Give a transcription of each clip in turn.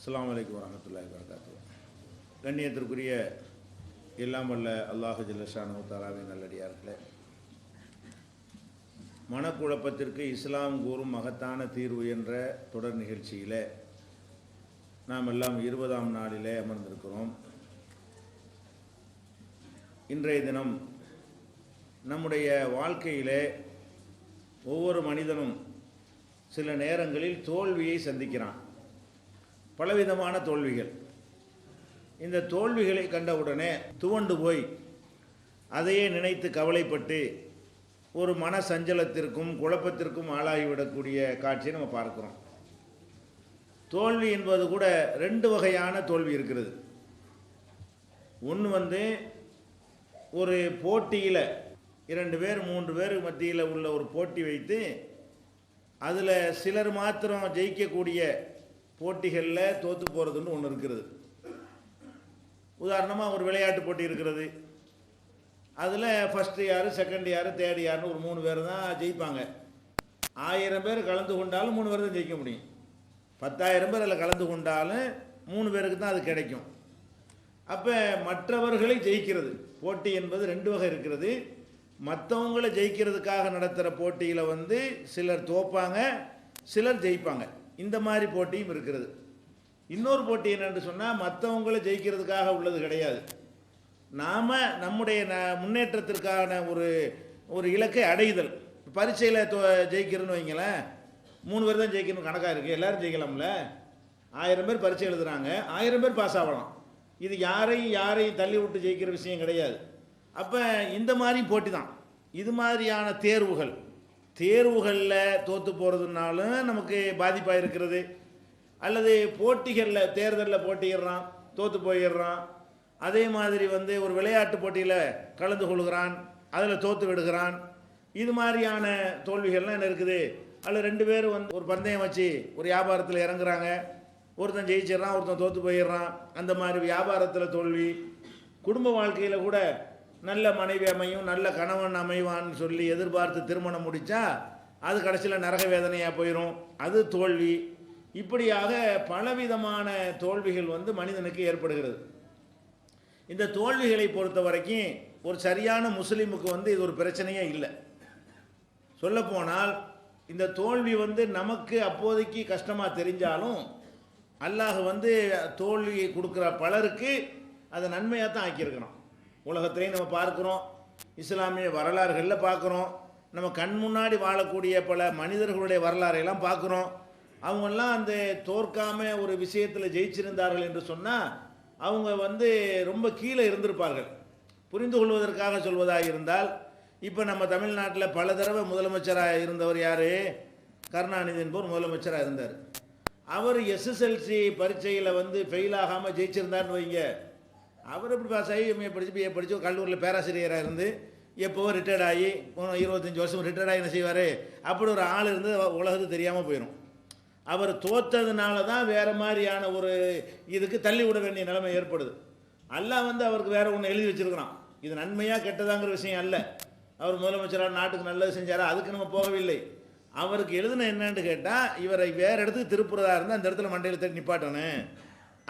அஸ்ஸலாமு அலைக்கும் வரஹ்மத்துல்லாஹி வபரகாத்துஹு. கண்ணியத்திற்குரிய எல்லாம் வல்ல அல்லாஹு ஜல்ல ஷானஹு தஆலாவின் நல்லடியார்களே, மனக்குழப்பத்திற்கு இஸ்லாம் கூறும் மகத்தான தீர்வு என்ற தொடர் நிகழ்ச்சியிலே நாம் எல்லாம் 20ஆம் நாளிலே அமர்ந்திருக்கிறோம். இன்றைய தினம் நம்முடைய வாழ்க்கையிலே ஒவ்வொரு மனிதனும் சில நேரங்களில் தோல்வியை சந்திக்கிறான். பலவிதமான தோல்விகள். இந்த தோல்விகளை கண்டவுடனே துவண்டு போய் அதையே நினைத்து கவலைப்பட்டு ஒரு மன சஞ்சலத்திற்கும் குழப்பத்திற்கும் ஆளாகிவிடக்கூடிய காட்சியை நம்ம பார்க்கிறோம். தோல்வி என்பது கூட 2 வகையான தோல்வி இருக்கிறது. ஒன்று ஒரு போட்டியில் 2 பேர் 3 பேர் மத்தியில் உள்ள ஒரு போட்டி வைத்து அதில் சிலர் மாத்திரம் ஜெயிக்கக்கூடிய போட்டிகளில் தோற்று போகிறதுன்னு ஒன்று இருக்கிறது. உதாரணமாக ஒரு விளையாட்டு போட்டி இருக்கிறது. அதில் ஃபஸ்ட்டு யார், செகண்ட் யார், தேர்ட் யாருன்னு ஒரு 3 பேர் தான் ஜெயிப்பாங்க. 1000 பேர் கலந்து கொண்டாலும் 3 பேர் தான் ஜெயிக்க முடியும். 10,000 பேர் அதில் கலந்து கொண்டாலும் 3 பேருக்கு தான் அது கிடைக்கும். அப்போ மற்றவர்களை ஜெயிக்கிறது போட்டி என்பது 2 வகை இருக்கிறது. மற்றவங்களை ஜெயிக்கிறதுக்காக நடத்துகிற போட்டியில் சிலர் தோப்பாங்க, சிலர் ஜெயிப்பாங்க. இந்த மாதிரி போட்டியும் இருக்கிறது. இன்னொரு போட்டி என்னென்று சொன்னால் மற்றவங்களை ஜெயிக்கிறதுக்காக உள்ளது கிடையாது. நாம் நம்முடைய முன்னேற்றத்திற்கான ஒரு இலக்கை அடைதல். பரீட்சையில் ஜெயிக்கிறதுன்னு வைங்களேன், 3 பேர் தான் ஜெயிக்கணும் கணக்காக இருக்குது. எல்லோரும் ஜெயிக்கலாம்ல. 1000 பேர் பரீட்சை எழுதுகிறாங்க, 1000 பேர் பாஸ் ஆகலாம். இது யாரையும் தள்ளி விட்டு ஜெயிக்கிற விஷயம் கிடையாது. அப்போ இந்த மாதிரி போட்டி தான். இது மாதிரியான தேர்வுகளில் தோற்று போகிறதுனாலும் நமக்கு பாதிப்பாக இருக்கிறது. அல்லது போட்டிகளில் தேர்தலில் போட்டிடுறான், தோற்று போயிடுறான். அதே மாதிரி ஒரு விளையாட்டு போட்டியில் கலந்து கொள்கிறான், அதில் தோற்று விடுகிறான். இது மாதிரியான தோல்விகள்லாம் என்ன இருக்குது. அதில் 2 பேர் ஒரு பந்தயம் வச்சு ஒரு வியாபாரத்தில் இறங்குறாங்க. ஒருத்தன் ஜெயிச்சிடறான், ஒருத்தன் தோற்று போயிடுறான். அந்த மாதிரி வியாபாரத்தில் தோல்வி. குடும்ப வாழ்க்கையில் கூட நல்ல மனைவி அமையும், நல்ல கணவன் அமைவான்னு சொல்லி எதிர்பார்த்து திருமணம் முடித்தா அது கடைசியில் நரக வேதனையாக போயிடும், அது தோல்வி. இப்படியாக பலவிதமான தோல்விகள் மனிதனுக்கு ஏற்படுகிறது. இந்த தோல்விகளை பொறுத்த வரைக்கும் ஒரு சரியான முஸ்லீமுக்கு இது ஒரு பிரச்சனையே இல்லை. சொல்லப்போனால் இந்த தோல்வி நமக்கு அப்போதைக்கு கஷ்டமாக தெரிஞ்சாலும் அல்லாஹ் தோல்வியை கொடுக்குற பலருக்கு அதை நன்மையாக தான் ஆக்கியிருக்கணும். உலகத்திலையும் நம்ம பார்க்குறோம், இஸ்லாமிய வரலாறுகளில் பார்க்குறோம், நம்ம கண் முன்னாடி வாழக்கூடிய பல மனிதர்களுடைய வரலாறையெல்லாம் பார்க்குறோம். அவங்கெல்லாம் அந்த தோற்காமல் ஒரு விஷயத்தில் ஜெயிச்சிருந்தார்கள் என்று சொன்னால் அவங்க ரொம்ப கீழே இருந்திருப்பார்கள். புரிந்து கொள்வதற்காக சொல்வதாக இருந்தால், இப்போ நம்ம தமிழ்நாட்டில் பல தடவை முதலமைச்சராக இருந்தவர் யார்? கருணாநிதி என்பவர் முதலமைச்சராக இருந்தார். அவர் SSLC பரீட்சையில் ஃபெயில் ஆகாமல் ஜெயிச்சிருந்தார்னு வைங்க. அவர் எப்படி பாஸ் ஆகி எம்ஏ படித்து கல்லூரியில் பேராசிரியராக இருந்து எப்போவோ ரிட்டையர்ட் ஆகி 25 வருஷம் ரிட்டையர்ட் ஆகி என்ன செய்வார்? அப்படி ஒரு ஆள் இருந்து உலகத்துக்கு தெரியாமல் போயிடும். அவர் தோற்றதுனால தான் வேறு மாதிரியான ஒரு இதுக்கு தள்ளி விட வேண்டிய நிலைமை ஏற்படுது. அல்லாஹ் அவருக்கு வேறு ஒன்று எழுதி வச்சுருக்கிறான். இது நன்மையாக கெட்டதாங்கிற விஷயம் அல்ல. அவர் முதலமைச்சராக நாட்டுக்கு நல்லது செஞ்சாரா, அதுக்கு நம்ம போகவில்லை. அவருக்கு எழுதுன என்னன்னு கேட்டால், இவரை வேறு இடத்துக்கு திருப்புறதா இருந்தால் அந்த இடத்துல மண்டையில் தட்டி நிப்பாட்டணும்,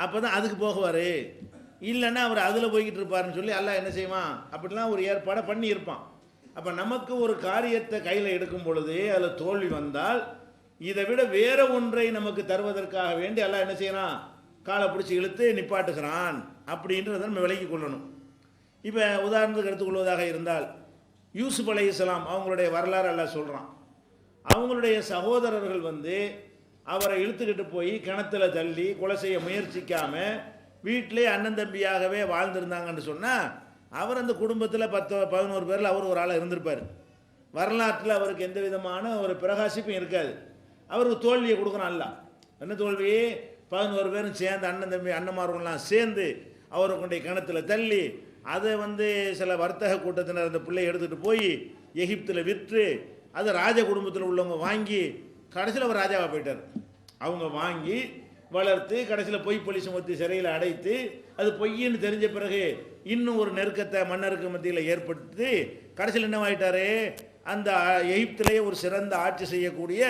அப்போ தான் அதுக்கு போகுவார். இல்லைன்னா அவர் அதில் போய்கிட்டு இருப்பாருன்னு சொல்லி அல்லாஹ் என்ன செய்வான்? அப்படிலாம் ஒரு ஏற்பாடை பண்ணியிருப்பான். அப்போ நமக்கு ஒரு காரியத்தை கையில் எடுக்கும் பொழுது அதில் தோல்வி வந்தால் இதை விட வேற ஒன்றை நமக்கு தருவதற்காக வேண்டி அல்லாஹ் என்ன செய்யறான்? காலை பிடிச்சி இழுத்து நிப்பாட்டுகிறான் அப்படின்றத நம்ம விலகி கொள்ளணும். இப்போ உதாரணத்துக்கு எடுத்துக்கொள்வதாக இருந்தால், யூசுப் அலைஹிஸ்ஸலாம் அவங்களுடைய வரலாறு அல்லாஹ் சொல்கிறான். அவங்களுடைய சகோதரர்கள் அவரை இழுத்துக்கிட்டு போய் கிணத்துல தள்ளி கொலை செய்ய முயற்சிக்காமல் வீட்டிலே அண்ணன் தம்பியாகவே வாழ்ந்திருந்தாங்கன்னு சொன்னால் அவர் அந்த குடும்பத்தில் 10-11 பேரில் அவர் ஒரு ஆளாக இருந்திருப்பார். வரலாற்றில் அவருக்கு எந்த விதமான ஒரு பிரகாசிப்பும் இருக்காது. அவருக்கு தோல்வியை கொடுக்குறான் அல்லாஹ். என்ன தோல்வி? 11 பேரும் சேர்ந்து அண்ணன் தம்பி அண்ணன்மார்கள்லாம் சேர்ந்து அவரை கொண்டு கிணத்துல தள்ளி அதை சில வர்த்தக கூட்டத்தினர் அந்த பிள்ளையை எடுத்துகிட்டு போய் எகிப்தில் விற்று அதை ராஜ குடும்பத்தில் உள்ளவங்க வாங்கி கடைசியில் அவர் ராஜாவாக போயிட்டார். அவங்க வாங்கி வளர்த்து கடைசியில் பொய் போலீஸ் சுமத்தி சிறையில் அடைத்து அது பொய்ன்னு தெரிஞ்ச பிறகு இன்னும் ஒரு நெருக்கத்தை மன்னருக்கு மத்தியில் ஏற்படுத்தி கடைசியில் என்னவாயிட்டாரு? அந்த எகிப்திலேயே ஒரு சிறந்த ஆட்சி செய்யக்கூடிய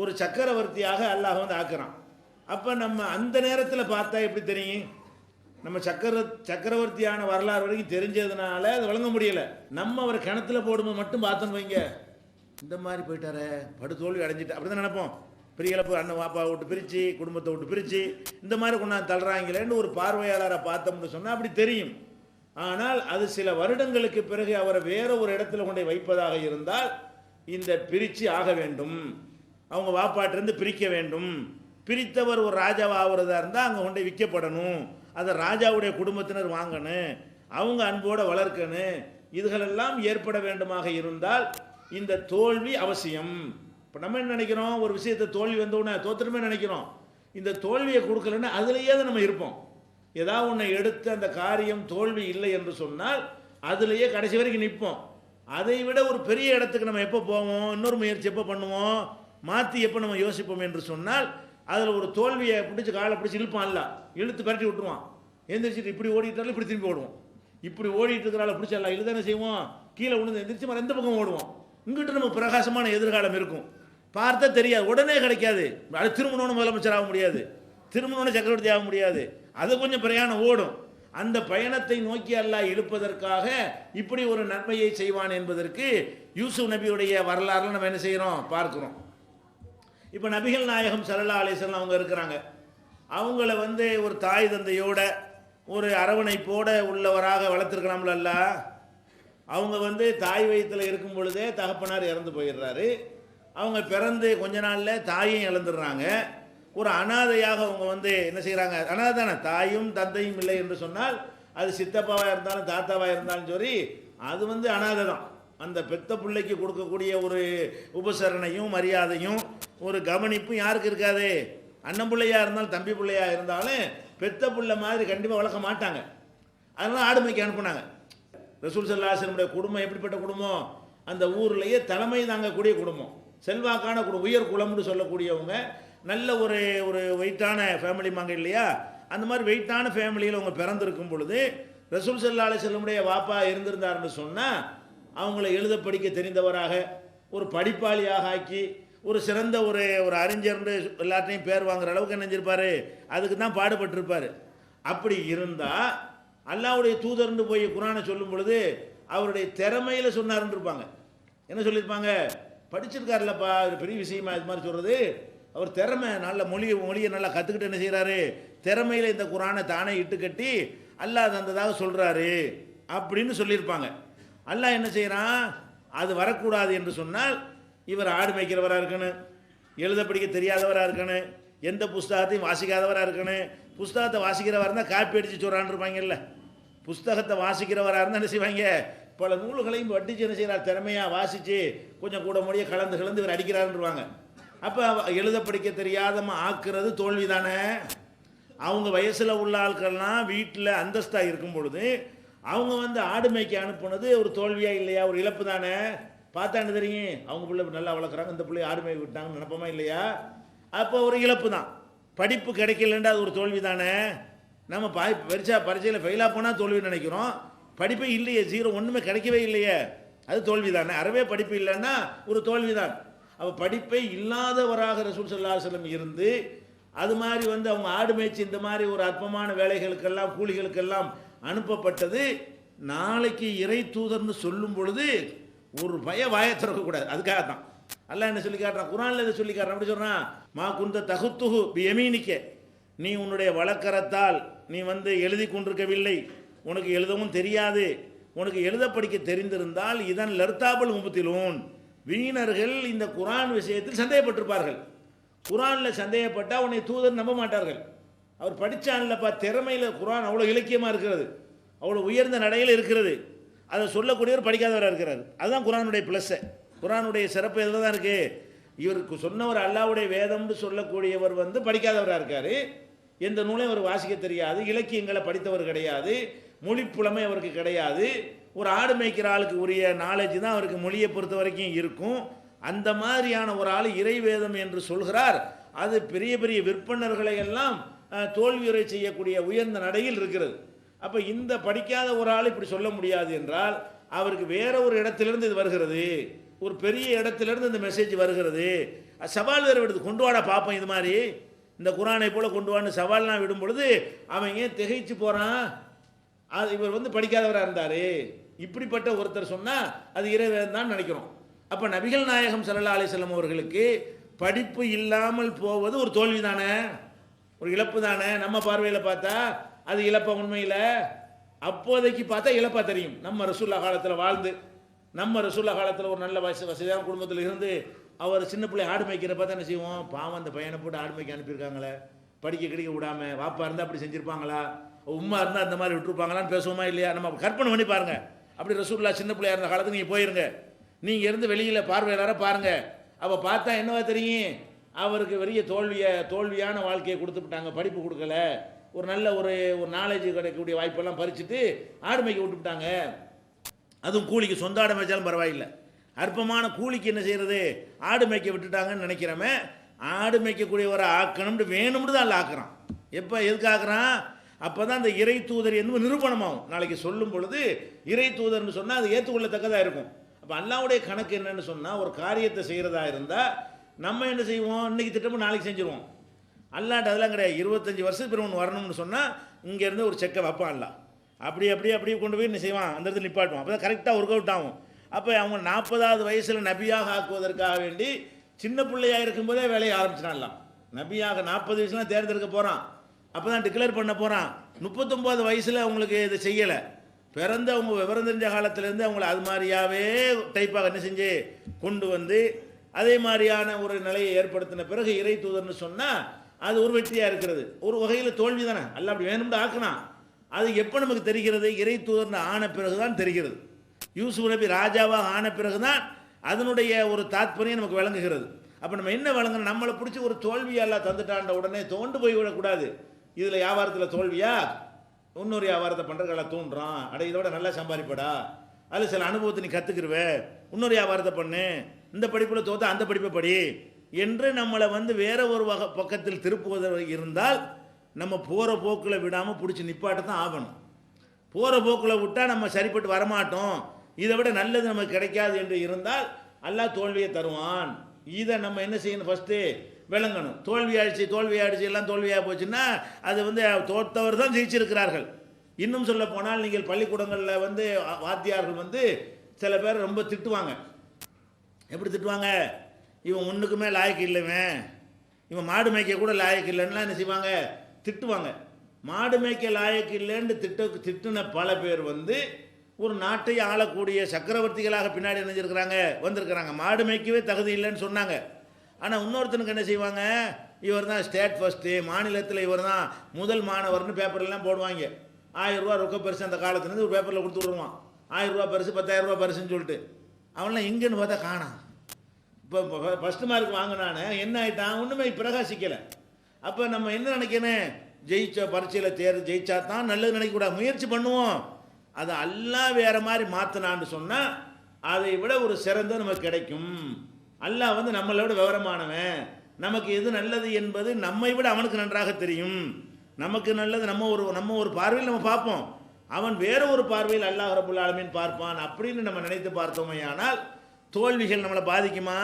ஒரு சக்கரவர்த்தியாக அல்லாஹ் ஆக்குறான். அப்போ நம்ம அந்த நேரத்தில் பார்த்தா எப்படி தெரியும்? நம்ம சக்கரவர்த்தியான வரலாறு வரைக்கும் தெரிஞ்சதுனால அது வழங்க முடியலை. நம்ம அவர் கிணத்துல போடும்போது மட்டும் பார்த்தோன்னு வைங்க, இந்த மாதிரி போயிட்டாரே, படுதோல்வி அடைஞ்சிட்டு அப்படி தான் நினைப்போம். பெரிய இழப்பு, அண்ணன் வாப்பா விட்டு பிரித்து, குடும்பத்தை விட்டு பிரித்து, இந்த மாதிரி கொண்டாந்து தள்ளுறாங்களேன்னு ஒரு பார்வையாளரை பார்த்தோம்னு சொன்னால் அப்படி தெரியும். ஆனால் அது சில வருடங்களுக்கு பிறகு அவரை வேற ஒரு இடத்துல கொண்டு வைப்பதாக இருந்தால் இந்த பிரித்து ஆக வேண்டும், அவங்க வாப்பாட்டிருந்து பிரிக்க வேண்டும். பிரித்தவர் ஒரு ராஜாவாக ஆகிறதா இருந்தால் அங்கே கொண்டு விற்கப்படணும், அதை ராஜாவுடைய குடும்பத்தினர் வாங்கணும், அவங்க அன்போடு வளர்க்கணும். இதுகளெல்லாம் ஏற்பட வேண்டுமாக இருந்தால் இந்த தோல்வி அவசியம். இப்போ நம்ம என்ன நினைக்கிறோம், ஒரு விஷயத்தை தோல்வி வந்தோடனே தோத்துட்டுமே நினைக்கிறோம். இந்த தோல்வியை கொடுக்கலன்னா அதுலேயே தான் நம்ம இருப்போம். ஏதாவது ஒன்று எடுத்து அந்த காரியம் தோல்வி இல்லை என்று சொன்னால் அதுலேயே கடைசி வரைக்கும் நிற்போம். அதை விட ஒரு பெரிய இடத்துக்கு நம்ம எப்போ போவோம், இன்னொரு முயற்சி எப்போ பண்ணுவோம், மாற்றி எப்போ நம்ம யோசிப்போம் என்று சொன்னால் அதில் ஒரு தோல்வியை பிடிச்சி காலை பிடிச்சி இழுப்பான், இல்லை இழுத்து பரட்டி விட்டுருவான். எந்திரிச்சிட்டு இப்படி ஓடிட்டாலும் இப்படி திரும்பி ஓடுவோம். இப்படி ஓடிட்டு இருக்கிறால பிடிச்ச எல்லாம் இழுதானே செய்வோம், கீழே விழுந்து எந்திரிச்சு மறு எந்த பக்கம் ஓடுவோம். இங்கிட்ட நமக்கு பிரகாசமான எதிர்காலம் இருக்கும், பார்த்தா தெரியாது, உடனே கிடைக்காது. அது திருமணம்னு முதலமைச்சர் ஆக முடியாது, திருமணம்னு சக்கரவர்த்தி ஆக முடியாது, அது கொஞ்சம் பிரயாணம் ஓடும். அந்த பயணத்தை நோக்கி அல்லாஹ் இழுப்பதற்காக இப்படி ஒரு நன்மையை செய்வான் என்பதற்கு யூசுப் நபியுடைய வரலாறுல நம்ம என்ன செய்கிறோம் பார்க்கிறோம். இப்போ நபிகள் நாயகம் ஸல்லல்லாஹு அலைஹி வஸல்லம் அவங்க இருக்கிறாங்க. அவங்கள ஒரு தாய் தந்தையோட ஒரு அரவணைப்போட உள்ளவராக வளர்த்துருக்கலாம்ல. அவங்க தாய் வயிற்றில் இருக்கும் பொழுதே தகப்பனார் இறந்து போயிடுறாரு. அவங்க பிறந்து கொஞ்ச நாளில் தாயையும் இழந்துடுறாங்க. ஒரு அனாதையாக அவங்க என்ன செய்கிறாங்க, அனாதை தானே, தாயும் தந்தையும் இல்லை என்று சொன்னால் அது சித்தப்பாவாக இருந்தாலும் தாத்தாவாக இருந்தாலும் சரி, அது அனாதை தான். அந்த பெத்த பிள்ளைக்கு கொடுக்கக்கூடிய ஒரு உபசரணையும் மரியாதையும் ஒரு கவனிப்பும் யாருக்கு இருக்காது? அண்ணன் பிள்ளையா இருந்தாலும் தம்பி பிள்ளையா இருந்தாலும் பெத்த பிள்ளை மாதிரி கண்டிப்பாக வளர்க்க மாட்டாங்க. அதனால ஆடுமைக்கு அனுப்புனாங்க. ரசூல் ஸல்லல்லாஹு அலைஹி வஸல்லம் குடும்பம் எப்படிப்பட்ட குடும்பம்? அந்த ஊர்லேயே தலைமை தாங்கக்கூடிய குடும்பம், செல்வாக்கான குடும்பம், உயர் குலம்னு சொல்லக்கூடியவங்க, நல்ல ஒரு ஒரு வெயிட்டான ஃபேமிலி மாங்க இல்லையா? அந்த மாதிரி வெயிட்டான ஃபேமிலியில் அவங்க பிறந்திருக்கும் பொழுது ரசூல் ஸல்லல்லாஹு அலைஹி வஸல்லமுடைய வாப்பா இருந்திருந்தாருன்னு சொன்னால் அவங்கள எழுத படிக்க தெரிந்தவராக, ஒரு படிப்பாளியாக ஆக்கி, ஒரு சிறந்த ஒரு ஒரு அறிஞர்னு எல்லாத்தையும் பேர் வாங்குற அளவுக்கு என்ன செஞ்சிருப்பார், அதுக்கு தான் பாடுபட்டிருப்பார். அப்படி இருந்தால் அல்லாஹ்வுடைய தூதர்னு போய் குர்ஆனை சொல்லும் பொழுது அவருடைய திறமையில் சொன்னார்ன்னு இருப்பாங்க. என்ன சொல்லியிருப்பாங்க? படிச்சிருக்காருல்லப்பா, ஒரு பெரிய விஷயமா இது மாதிரி சொல்கிறது, அவர் திறமை, நல்ல மொழியை நல்லா கற்றுக்கிட்டு என்ன செய்கிறாரு, திறமையில் இந்த குர்ஆனை தானே இட்டு கட்டி அல்லாஹ் தந்ததாக சொல்கிறாரு அப்படின்னு சொல்லியிருப்பாங்க. அல்லாஹ் என்ன செய்கிறான், அது வரக்கூடாது என்று சொன்னால் இவர் ஆடு மேய்க்கிறவராக இருக்கணும், எழுத படிக்க தெரியாதவராக இருக்கணும், எந்த புஸ்தகத்தையும் வாசிக்காதவராக இருக்கணும். புஸ்தகத்தை வாசிக்கிறவராக இருந்தால் காப்பி அடித்து சொல்கிறான்னு இருப்பாங்கல்ல. புஸ்தகத்தை வாசிக்கிறவராக இருந்தால் என்ன செய்வாங்க, பல நூல்களையும் வட்டிச்சு என்ன செய்கிறார், திறமையாக வாசித்து கொஞ்சம் கூட முடிய கலந்து இவர் அடிக்கிறாருன்னுருவாங்க. அப்போ எழுத படிக்க தெரியாதமாக ஆக்குறது தோல்வி தானே. அவங்க வயசில் உள்ள ஆட்கள்லாம் வீட்டில் அந்தஸ்தாக இருக்கும் பொழுது அவங்க ஆடு மேய்க்க அனுப்புனது ஒரு தோல்வியாக இல்லையா, ஒரு இழப்பு தானே. பார்த்தா என்ன தெரியும், அவங்க பிள்ளை நல்லா வளர்க்குறாங்க, இந்த பிள்ளைய ஆடு மேய்க்க விட்டாங்கன்னு நினைப்போமா இல்லையா? அப்போ ஒரு இழப்பு தான். படிப்பு கிடைக்கலன்றா அது ஒரு தோல்வி தானே. நம்ம பரீட்சையில் ஃபெயிலாக போனால் தோல்வி நினைக்கிறோம், படிப்பே இல்லையே, ஜீரோ, ஒன்றுமே கிடைக்கவே இல்லையே, அது தோல்வி தானே. அறவே படிப்பு இல்லைன்னா ஒரு தோல்வி தான். அப்போ படிப்பை இல்லாதவராக ரசூல் ஸல்லல்லாஹு அலைஹி வஸல்லம் இருந்து அது மாதிரி அவங்க ஆடு மேய்ச்சி இந்த மாதிரி ஒரு அற்பமான வேலைகளுக்கெல்லாம் கூலிகளுக்கெல்லாம் அனுப்பப்பட்டது. நாளைக்கு இறை தூதர்னு சொல்லும் பொழுது ஒரு வாயை திறக்கக்கூடாது. அதுக்காக தான் அல்லாஹ் என்ன சொல்லி காட்டுறான், குர்ஆனில் இதை சொல்லி காட்டுறான். அப்படி சொல்கிறான், மா குந்த தகுத்துஹு பி யமீனிக்க, நீ உன்னுடைய வழக்கரத்தால் நீ எழுதி கொண்டிருக்கவில்லை, உனக்கு எழுதவும் தெரியாது. உனக்கு எழுத படிக்க தெரிந்திருந்தால் இதன் லர்தாபல் முபத்திலூன், வீணர்கள் இந்த குர்ஆன் விஷயத்தில் சந்தேகப்பட்டிருப்பார்கள். குர்ஆனில் சந்தேகப்பட்டால் உன்னை தூதர் நம்ப மாட்டார்கள். அவர் படித்தான்லப்பா, திறமையில் குர்ஆன் அவ்வளோ இலக்கியமாக இருக்கிறது, அவ்வளோ உயர்ந்த நடையில் இருக்கிறது, அதை சொல்லக்கூடியவர் படிக்காதவராக இருக்கிறார். அதுதான் குர்ஆனுடைய ப்ளஸ்ஸு. குர்ஆனுடைய சிறப்பு இதில் தான் இருக்குது. இவருக்கு சொன்னவர் அல்லாஹ்வுடைய வேதம்னு சொல்லக்கூடியவர் படிக்காதவராக இருக்கார், எந்த நூலையும் அவர் வாசிக்க தெரியாது, இலக்கியங்களை படித்தவர் கிடையாது, மொழி புலமை அவருக்கு கிடையாது. ஒரு ஆடு மேய்க்கிற ஆளுக்கு உரிய நாலேஜ் தான் அவருக்கு மொழியை பொறுத்த வரைக்கும் இருக்கும். அந்த மாதிரியான ஒரு ஆள் இறைவேதம் என்று சொல்கிறார். அது பெரிய பெரிய விற்பனர்களை எல்லாம் தோல்வியுறை செய்யக்கூடிய உயர்ந்த நடையில் இருக்கிறது. அப்போ இந்த படிக்காத ஒரு ஆள் இப்படி சொல்ல முடியாது என்றால் அவருக்கு வேற ஒரு இடத்திலிருந்து இது வருகிறது, ஒரு பெரிய இடத்திலிருந்து இந்த மெசேஜ் வருகிறது. சவால் வேறு விடுது, கொண்டு வாடா பார்ப்போம், இது மாதிரி இந்த குரானை போல கொண்டு வான்னு சவால்லாம் விடும் பொழுது அவன் ஏன் திகைச்சு போகிறான்? அது இவர் வந்து படிக்காதவராக இருந்தார், இப்படிப்பட்ட ஒருத்தர் சொன்னால் அது இறைவன் தான் நினைக்கிறோம். அப்போ நபிகள் நாயகம் ஸல்லல்லாஹு அலைஹி வஸல்லம் அவர்களுக்கு படிப்பு இல்லாமல் போவது ஒரு தோல்வி தானே, ஒரு இழப்பு தானே. நம்ம பார்வையில் பார்த்தா அது இழப்ப உண்மையில் அப்போதைக்கு பார்த்தா இழப்பா தெரியும். நம்ம ரசூல்லா காலத்தில் வாழ்ந்து, நம்ம ரசூல்லா காலத்தில் ஒரு நல்ல வசதியான குடும்பத்தில் இருந்து அவர் சின்ன பிள்ளை ஆடு மேய்க்கிற பார்த்தா என்ன செய்வோம்? பாவம், அந்த பையனை போட்டு ஆடு மேய்க்க அனுப்பியிருக்காங்களே, படிக்க கிடைக்க விடாம. வாப்பா இருந்தால் அப்படி செஞ்சுருப்பாங்களா, உம்மா இருந்தால் அந்த மாதிரி விட்டுருப்பாங்களான்னு பேசுவோமா இல்லையா? நம்ம கற்பனை பண்ணி பாருங்கள். அப்படி ரசூல்லா சின்ன பிள்ளையா இருந்த காலத்துக்கு நீங்கள் போயிருங்க, நீங்கள் இருந்து வெளியில் பார்வையாளராக பாருங்கள். அவள் பார்த்தா என்னவா தெரியும்? அவருக்கு பெரிய தோல்வியான வாழ்க்கையை கொடுத்துட்டாங்க. படிப்பு கொடுக்கல, ஒரு நல்ல ஒரு நாலேஜ் கிடைக்கக்கூடிய வாய்ப்பெல்லாம் பறிச்சுட்டு ஆடு மேய்க்க விட்டுவிட்டாங்க. அதுவும் கூலிக்கு, சொந்த ஆடு மேய்ச்சாலும் பரவாயில்லை, அற்பமான கூலிக்கு என்ன செய்கிறது, ஆடு மேய்க்க விட்டுட்டாங்கன்னு நினைக்கிறமே. ஆடு மேய்க்கக்கூடியவரை ஆக்கணும்னு வேணும்னு தான் ஆக்குறான். எப்போ எதுக்கு ஆக்குறான்? அப்போ தான் அந்த இறை தூதர் என்பது நிரூபணமாகும். நாளைக்கு சொல்லும் பொழுது இறை தூதர்னு சொன்னால் அது ஏற்றுக்கொள்ளத்தக்கதாக இருக்கும். அப்போ அல்லாவுடைய கணக்கு என்னன்னு சொன்னால், ஒரு காரியத்தை செய்கிறதா இருந்தால் நம்ம என்ன செய்வோம்? இன்றைக்கி திட்டமும் நாளைக்கு செஞ்சுருவோம். அல்லாட்ட அதெல்லாம் கிடையாது. 25 வருஷத்துக்கு பிறகு ஒன்று வரணும்னு சொன்னால் இங்கேருந்து ஒரு செக்கை வைப்பான் அல்ல, அப்படியே கொண்டு போய் என்ன செய்வான்? அந்த இடத்துல நிப்பாட்டுவான். அப்போ தான் கரெக்டாக ஒர்க் அவுட் ஆகும். அப்போ அவங்க 40வது வயசில் நபியாக ஆக்குவதற்காக வேண்டி சின்ன பிள்ளையாக இருக்கும்போதே வேலையை ஆரம்பிச்சினான்லாம். நபியாக 40 வயசுலாம் தேர்ந்தெடுக்க போகிறான், அப்போ தான் டிக்ளேர் பண்ண போகிறான். 39 வயசில் அவங்களுக்கு இதை செய்யலை. பிறந்த அவங்க விவரம் தெரிஞ்ச காலத்திலேருந்து அவங்கள அது மாதிரியாகவே டைப்பாக என்ன செஞ்சு கொண்டு வந்து அதே மாதிரியான ஒரு நிலையை ஏற்படுத்தின பிறகு இறை தூதர்னு சொன்னால் அது ஒரு வெற்றியாக இருக்கிறது. ஒரு வகையில் தோல்வி தானே, அல்ல அப்படி வேணும்னு ஆக்கினான். அது எப்போ நமக்கு தெரிகிறது? இறை தூதர்னு ஆன பிறகு தான் தெரிகிறது. யூசுப் நபி ராஜாவாக ஆன பிறகு தான் அதனுடைய ஒரு தாத்பரியம் நமக்கு விளங்குகிறது. அப்போ நம்ம என்ன விளங்கணும்? நம்மளை பிடிச்சி ஒரு தோல்வியெல்லாம் தந்துட்டாண்ட உடனே தோண்டு போய் விடக்கூடாது. இதில் வியாபாரத்தில் தோல்வியா, இன்னொரு வியாபாரத்தை பண்ணுறதுக்கெல்லாம் தூண்டுறான், அட இதோட நல்லா சம்பாதிப்படா, அதில் சில அனுபவத்தை நீ கற்றுக்கிருவே, இன்னொரு வியாபாரத்தை பண்ணு, இந்த படிப்பில் தோற்ற அந்த படிப்பை படி என்று நம்மளை வந்து வேற ஒரு பக்கத்தில் திருப்புவதாக இருந்தால் நம்ம போகிற போக்கில் விடாமல் பிடிச்சி நிப்பாட்ட தான் ஆகணும். போகிற போக்கில் விட்டால் நம்ம சரிப்பட்டு வரமாட்டோம், இதை விட நல்லது நமக்கு கிடைக்காது என்று இருந்தால் அல்லாஹ் தோல்வியை தருவான். இதை நம்ம என்ன செய்யணும்? ஃபஸ்ட்டு விளங்கணும். தோல்வியாயிடுச்சு எல்லாம் தோல்வியாக போச்சுன்னா அது வந்து தோற்றவர் தான் ஜெயிச்சிருக்கிறார்கள். இன்னும் சொல்ல போனால் நீங்கள் பள்ளிக்கூடங்களில் வந்து வாத்தியார்கள் வந்து சில பேர் ரொம்ப திட்டுவாங்க. எப்படி திட்டுவாங்க? இவன் ஒன்றுக்குமே லாயக்கு இல்லைவன், இவன் மாடு மேய்க்க கூட லாயக்கு இல்லைன்னா என்ன செய்வாங்க? திட்டுவாங்க. மாடு மேய்க்க லாயக்கு இல்லைன்னு திட்டுன பல பேர் வந்து ஒரு நாட்டை ஆளக்கூடிய சக்கரவர்த்திகளாக பின்னாடி நினைஞ்சிருக்கிறாங்க, வந்திருக்கிறாங்க. மாடு மேய்க்கவே தகுதி இல்லைன்னு சொன்னாங்க. ஆனால் இன்னொருத்தனுக்கு என்ன செய்வாங்க? இவர் தான் ஸ்டேட் ஃபஸ்ட்டு, மாநிலத்தில் இவர் தான் முதல் மாணவர்னு பேப்பர்லாம் போடுவாங்க. 1000 ரூபா ரொக்க பரிசு அந்த காலத்துலேருந்து ஒரு பேப்பரில் கொடுத்து விடுவான். 1000 ரூபா பரிசு, 10,000 ரூபா பரிசுன்னு சொல்லிட்டு. அவன்லாம் எங்கேன்னு பார்த்தா காணாம். இப்போ ஃபஸ்ட்டு மார்க் வாங்கினானே என்ன ஆகிட்டான்? ஒன்றுமே பிரகாசிக்கலை. அப்போ நம்ம என்ன நினைக்கணும்? ஜெயிச்ச பரீட்சையில் ஜெயிச்சா தான் நல்லது நினைக்கக்கூடாது, முயற்சி பண்ணுவோம். அதை அல்லாஹ் வேறு மாதிரி மாற்றினான்னு சொன்னால் அதை விட ஒரு சிறந்த நமக்கு கிடைக்கும். அல்லாஹ் வந்து நம்மளை விட விவரமானவன், நமக்கு எது நல்லது என்பது நம்மை விட அவனுக்கு நன்றாக தெரியும். நமக்கு நல்லது நம்ம ஒரு பார்வையில் நம்ம பார்ப்போம், அவன் வேற ஒரு பார்வையில் அல்லாஹ் ரப்புல் ஆலமீன் பார்ப்பான். அப்படின்னு நம்ம நினைத்து பார்த்தோமே ஆனால் தோல்விகள் நம்மளை பாதிக்குமா?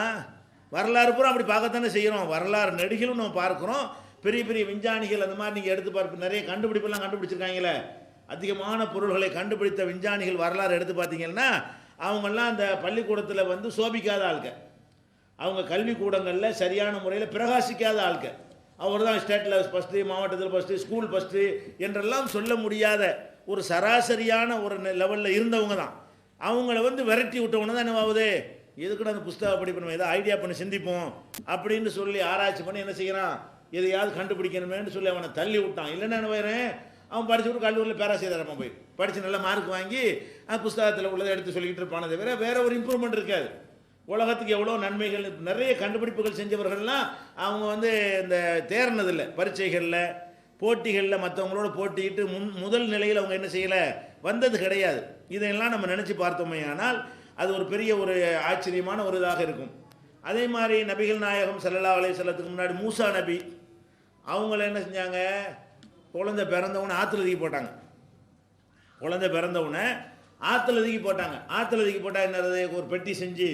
வரலாறு பூரா அப்படி பார்க்கத்தானே செய்கிறோம். வரலாறு நெடுகிலும் நம்ம பார்க்குறோம். பெரிய பெரிய விஞ்ஞானிகள் அந்த மாதிரி நீங்கள் எடுத்து பார்ப்ப, நிறைய கண்டுபிடிப்பெல்லாம் கண்டுபிடிச்சிருக்காங்களே, அதிகமான பொருள்களை கண்டுபிடித்த விஞ்ஞானிகள் வரலாறு எடுத்து பார்த்தீங்கன்னா அவங்கெல்லாம் அந்த பள்ளிக்கூடத்தில் வந்து சோபிக்காத ஆளுங்க, அவங்க கல்விக்கூடங்களில் சரியான முறையில் பிரகாசிக்காத ஆளுங்க. அவர் தான் ஸ்டேட்டில் ஃபஸ்ட்டு, மாவட்டத்தில் ஃபஸ்ட்டு, ஸ்கூல் ஃபஸ்ட்டு என்றெல்லாம் சொல்ல முடியாத ஒரு சராசரியான ஒரு லெவலில் இருந்தவங்க தான். அவங்கள வந்து விரட்டி விட்டவொன்னே தான் என்ன ஆகுது? எதுக்குன்னு அந்த புஸ்தக படிப்பு ஏதோ ஐடியா பண்ணி சிந்திப்போம் அப்படின்னு சொல்லி ஆராய்ச்சி பண்ணி என்ன செய்கிறான்? எதையாவது கண்டுபிடிக்கணுமேன்னு சொல்லி அவனை தள்ளி விட்டான். இல்லைன்னா என்ன போயிடுறேன்? அவன் படிச்சுட்டு கல்லூரியில் பேராசிரியராக போய் படித்து நல்ல மார்க் வாங்கி புஸ்தகத்தில் உள்ளதை எடுத்து சொல்லிக்கிட்டு இருப்பானே தவிர வேற ஒரு இம்ப்ரூவ்மெண்ட் இருக்காது. உலகத்துக்கு எவ்வளோ நன்மைகள், நிறைய கண்டுபிடிப்புகள் செஞ்சவர்கள்லாம் அவங்க வந்து இந்த தேர்னதில்லை, பரீட்சைகளில் போட்டிகளில் மற்றவங்களோட போட்டிட்டு முதல் நிலையில் அவங்க என்ன செய்யலை, வந்தது கிடையாது. இதையெல்லாம் நம்ம நினச்சி பார்த்தோமே ஆனால் அது ஒரு பெரிய ஒரு ஆச்சரியமான ஒரு இதாக இருக்கும். அதே மாதிரி நபிகள் நாயகம் ஸல்லல்லாஹு அலைஹி வஸல்லத்துக்கு முன்னாடி மூசா நபி அவங்கள என்ன செஞ்சாங்க? குழந்தை பிறந்தவனை ஆற்றுல தூக்கி போட்டாங்க. குழந்தை பிறந்தவனை ஆற்றுல தூக்கி போட்டாங்க. ஆற்றுல தூக்கி போட்டால் என்னது? ஒரு பெட்டி செஞ்சு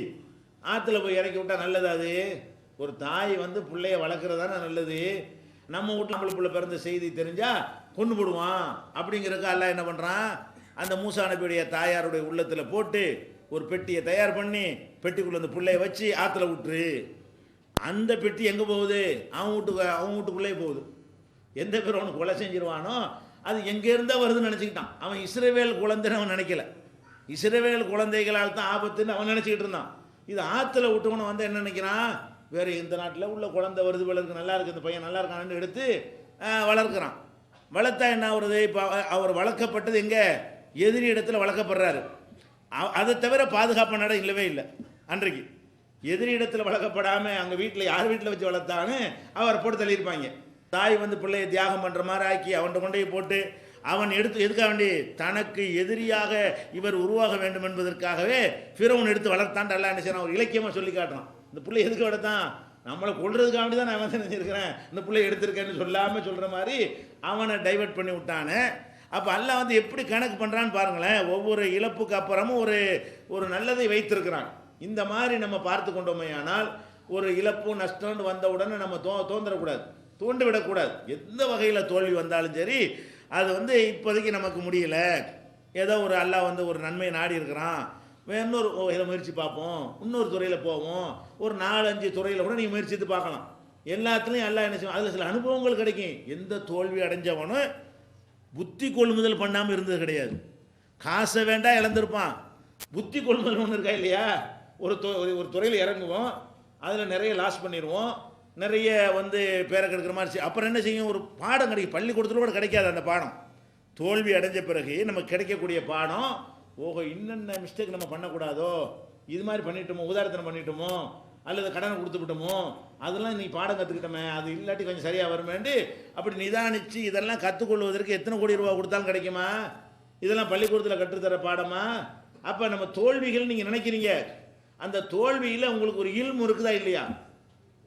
ஆற்றுல போய் இறக்கி விட்டால் நல்லது. அது ஒரு தாய் வந்து பிள்ளைய வளர்க்குறதானே நல்லது. நம்ம வீட்டில் நம்மளுக்குள்ள பிறந்த செய்தி தெரிஞ்சா கொண்டு போடுவான் அப்படிங்கிறதுக்கு அல்லாஹ் என்ன பண்ணுறான், அந்த மூசா நபியுடைய தாயாருடைய உள்ளத்தில் போட்டு ஒரு பெட்டியை தயார் பண்ணி பெட்டிக்குள்ள அந்த பிள்ளைய வச்சு ஆற்றுல விட்டுரு. அந்த பெட்டி எங்கே போகுது? அவன் வீட்டுக்குள்ளே போகுது. எந்த பேர் அவனுக்கு கொலை செஞ்சிருவானோ அது எங்கே இருந்தால் வருதுன்னு நினச்சிக்கிட்டான். அவன் இஸ்ரவேல் குழந்தைன்னு அவன் நினைக்கல. இஸ்ரவேல் குழந்தைகளால் தான் ஆபத்துன்னு அவன் நினச்சிக்கிட்டு இருந்தான். இது ஆற்றுல விட்டவனை வந்து என்ன நினைக்கிறான், வேறு இந்த நாட்டில் உள்ள குழந்தை வருது வளர்க்கு, நல்லா இருக்குது, இந்த பையன் நல்லா இருக்கான்னு எடுத்து வளர்க்குறான். வளர்த்தா என்ன ஆகுறது? இப்போ அவர் வளர்க்கப்பட்டது எங்கே? எதிரி இடத்துல வளர்க்கப்படுறாரு. அதை தவிர பாதுகாப்பான இடம் இல்லவே இல்லை. அன்றைக்கு எதிரி இடத்துல வளர்க்கப்படாமல் அங்கே வீட்டில் யார் வீட்டில் வச்சு வளர்த்தான்னு அவர் போட்டு தள்ளியிருப்பாங்க. தாய் வந்து பிள்ளையை தியாகம் பண்ணுற மாதிரி ஆக்கி அவன்கிட்ட கொண்டு போட்டு அவன் எதுக்காக வேண்டி தனக்கு எதிரியாக இவர் உருவாக வேண்டும் என்பதற்காகவே ஃபிரௌன் எடுத்து வளர்த்தான். அல்லா என்ன செய்யறான், ஒரு இலக்கியமாக சொல்லி காட்டுறான். இந்த பிள்ளை எதுக்கு வளர்த்தான்? நம்மளை கொள்றதுக்காக வேண்டி தான் நான் வந்து நினைச்சிருக்கிறேன், இந்த பிள்ளை எடுத்திருக்கேன்னு சொல்லாமல் சொல்கிற மாதிரி அவனை டைவெர்ட் பண்ணி விட்டானே. அப்போ அல்லாஹ் வந்து எப்படி கணக்கு பண்ணுறான்னு பாருங்களேன். ஒவ்வொரு இழப்புக்கு அப்புறமும் ஒரு நல்லதை வைத்திருக்கிறான். இந்த மாதிரி நம்ம பார்த்து கொண்டோமே ஆனால் ஒரு இழப்பு நஷ்டம்னு வந்த உடனே நம்ம தோன்றக்கூடாது, தூண்டு விடக்கூடாது. எந்த வகையில் தோல்வி வந்தாலும் சரி, அது வந்து இப்போதைக்கு நமக்கு முடியல, ஏதோ ஒரு அல்லாஹ் வந்து ஒரு நன்மையை நாடி இருக்கிறான், இன்னொரு இதை முயற்சி பார்ப்போம், இன்னொரு துறையில் போவோம், ஒரு 4-5 துறையில் கூட நீங்கள் முயற்சித்து பார்க்கலாம். எல்லாத்துலேயும் அல்லாஹ் என்ன செய்வோம், அதில் சில அனுபவங்கள் கிடைக்கும். எந்த தோல்வி அடைஞ்சவனும் புத்தி கொள்முதல் பண்ணாமல் இருந்தது கிடையாது. காசை வேண்டாம் இழந்திருப்பான், புத்தி கொள்முதல் ஒன்று இருக்கா இல்லையா? ஒரு துறையில் இறங்குவோம், அதில் நிறைய லாஸ் பண்ணிடுவோம், நிறைய வந்து பேரை கெடுக்கிற மாதிரி. அப்புறம் என்ன செய்யும், ஒரு பாடம் கிடைக்கும். பள்ளிக்கூடத்தில் கூட கிடைக்காது அந்த பாடம். தோல்வி அடைஞ்ச பிறகு நமக்கு கிடைக்கக்கூடிய பாடம், ஓஹோ இன்னென்ன மிஸ்டேக் நம்ம பண்ணக்கூடாதோ, இது மாதிரி பண்ணிட்டோமோ, உதாரணம் பண்ணிட்டோமோ, அல்லது கடனை கொடுத்துக்கிட்டோமோ, அதெல்லாம் நீ பாடம் கற்றுக்கிட்டோமே, அது இல்லாட்டி கொஞ்சம் சரியாக வருமேண்டு அப்படி நிதானித்து இதெல்லாம் கற்றுக்கொள்வதற்கு எத்தனை கோடி ரூபா கொடுத்தாலும் கிடைக்குமா? இதெல்லாம் பள்ளிக்கூடத்தில் கற்றுத்தர பாடமா? அப்போ நம்ம தோல்விகள் நீங்கள் நினைக்கிறீங்க, அந்த தோல்வியில் உங்களுக்கு ஒரு இல்மு இருக்குதா இல்லையா?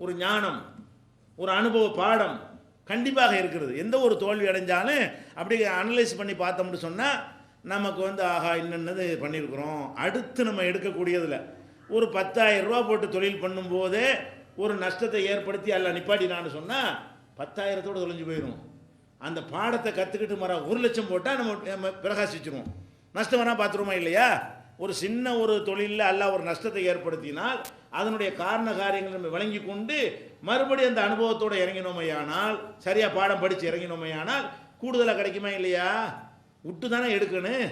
ஒரு ஞானம், ஒரு அனுபவ பாடம் கண்டிப்பாக இருக்கிறது. எந்த ஒரு தோல்வி அடைஞ்சாலும் அப்படி அனலைஸ் பண்ணி பார்த்தோம்னு சொன்னால் நமக்கு வந்து ஆஹா என்னென்னது பண்ணியிருக்கிறோம். அடுத்து நம்ம எடுக்கக்கூடியதில் ஒரு 10,000 ரூபா போட்டு தொழில் பண்ணும்போதே ஒரு நஷ்டத்தை ஏற்படுத்தி அல்ல நிப்பாட்டினான்னு சொன்னால் 10,000தோடு தொலைஞ்சு போயிடும். அந்த பாடத்தை கற்றுக்கிட்டு மர 1 லட்சம் போட்டால் நம்ம பிரகாசிச்சிருவோம். நஷ்டம் வேணால் பார்த்துருவோமா இல்லையா? ஒரு சின்ன ஒரு தொழிலில் அல்லாஹ் ஒரு நஷ்டத்தை ஏற்படுத்தினால் அதனுடைய காரண காரியங்கள் நம்ம விளங்கி கொண்டு மறுபடியும் அந்த அனுபவத்தோடு இறங்கினோமையானால், சரியாக பாடம் படித்து இறங்கினோமையானால் கூடுதலாக கிடைக்குமா இல்லையா? விட்டு தானே எடுக்கணும்.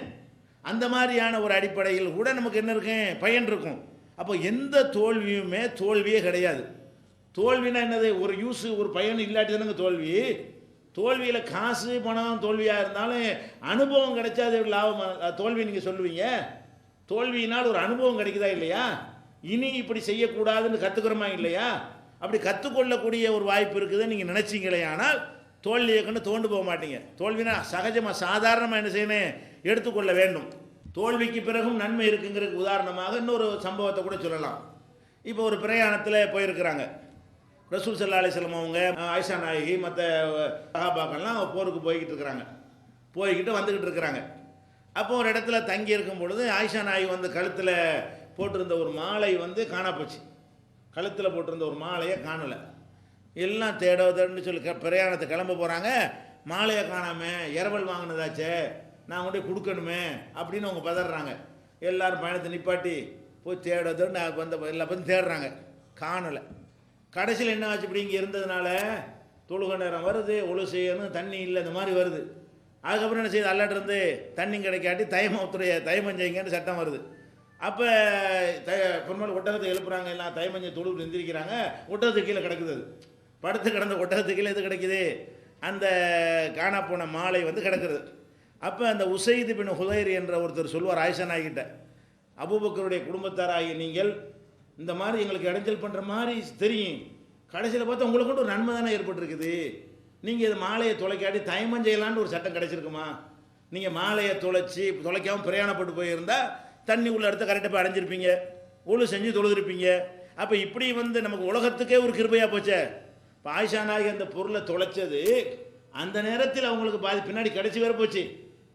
அந்த மாதிரியான ஒரு அடிப்படையில் கூட நமக்கு என்ன இருக்கும், பயன் இருக்கும். அப்போ எந்த தோல்வியுமே தோல்வியே கிடையாது. தோல்வினா என்னது, ஒரு யூஸ் ஒரு பயன் இல்லாட்டி தானங்க தோல்வி. தோல்வியில் காசு பணம் தோல்வியாக இருந்தாலும் அனுபவம் கிடைச்சா அது லாபம் தோல்வி நீங்கள் சொல்லுவீங்க. தோல்வியினால் ஒரு அனுபவம் கிடைக்குதா இல்லையா? இனி இப்படி செய்யக்கூடாதுன்னு கற்றுக்கிறோமா இல்லையா? அப்படி கற்றுக்கொள்ளக்கூடிய ஒரு வாய்ப்பு இருக்குதுன்னு நீங்கள் நினச்சிங்களே, ஆனால் தோல்வியை கண்டு தோண்டு போக மாட்டீங்க. தோல்வினா சகஜமாக சாதாரணமாக என்ன செய்யணும், எடுத்துக்கொள்ள வேண்டும். தோல்விக்கு பிறகும் நன்மை இருக்குங்கிறதுக்கு உதாரணமாக இன்னொரு சம்பவத்தை கூட சொல்லலாம். இப்போ ஒரு பிரயாணத்தில் போயிருக்கிறாங்க. ரசூல் ஸல்லல்லாஹு அலைஹி வஸல்லம் அவங்க, ஆயிஷா நாயகி, மற்ற சஹாபாக்கள்லாம் போருக்கு போய்கிட்டு இருக்கிறாங்க, போய்கிட்டு வந்துக்கிட்டு இருக்கிறாங்க. அப்போ ஒரு இடத்துல தங்கி இருக்கும் பொழுது ஆயிஷா நாயகி வந்து கழுத்தில் போட்டிருந்த ஒரு மாலை வந்து காணா போச்சு. கழுத்தில் போட்டிருந்த ஒரு மாலையை காணலை. எல்லாம் தேடன்னு சொல்லி பிரயாணத்தை கிளம்ப போகிறாங்க. மாலையை காணாமல் இரவல் வாங்கினதாச்சே, நான் கொண்டு கொடுக்கணுமே அப்படின்னு அவங்க பதறாங்க. எல்லோரும் பயணத்தை நிப்பாட்டி போய் தேடுறதுன்னு வந்து எல்லா பற்றி தேடுறாங்க, காணலை. கடைசியில் என்ன ஆச்சு, இப்படி இங்கே இருந்ததுனால தொழுக நேரம் வருது, ஒழு செய்யணும், தண்ணி இல்லை, இந்த மாதிரி வருது. அதுக்கப்புறம் என்ன செய்யுது, அல்லாட்டிருந்து தண்ணி கிடைக்காட்டி தயமம் செய்யுங்கன்னு சட்டம் வருது. அப்போ பெரும்பாலும் ஒட்டகத்தை எழுப்புறாங்க, எல்லாம் தயமஞ்சை தொழுவிட்டு எந்திரிக்கிறாங்க. ஒட்டகத்துக்கு கீழே கிடக்குது, அது படுத்து கிடந்த ஒட்டகத்துக்கு கீழே எது கிடைக்குது, அந்த காணா போன மாலை வந்து கிடக்குது. அப்போ அந்த உசைது பின் ஹுதைர் என்ற ஒருத்தர் சொல்வார் ஆயிஷா நாய்கிட்ட, அபூபக்கருடைய குடும்பத்தாராகி நீங்கள் இந்த மாதிரி எங்களுக்கு இடைஞ்சல் பண்ணுற மாதிரி தெரியும், கடைசியில் பார்த்தா உங்களுக்கு கூட ஒரு நன்மை தானே ஏற்பட்டுருக்குது. நீங்கள் இது மாலையை தொலைக்காட்டி தயமம் செய்யலான்னு ஒரு சட்டம் கிடச்சிருக்குமா? நீங்கள் மாலையை தொலைக்காமல் பிரயாணப்பட்டு போயிருந்தால் தண்ணி உள்ள இடத்த கரெக்டாக போய் அடைஞ்சிருப்பீங்க, ஒழு செஞ்சு தொழுதுருப்பீங்க. அப்போ இப்படி வந்து நமக்கு உலகத்துக்கே ஒரு கிருபையாக போச்சே. இப்போ ஆயிஷா நாயகி அந்த பொருளை தொலைச்சது அந்த நேரத்தில் அவங்களுக்கு பின்னாடி கிடைச்சி வேற போச்சு.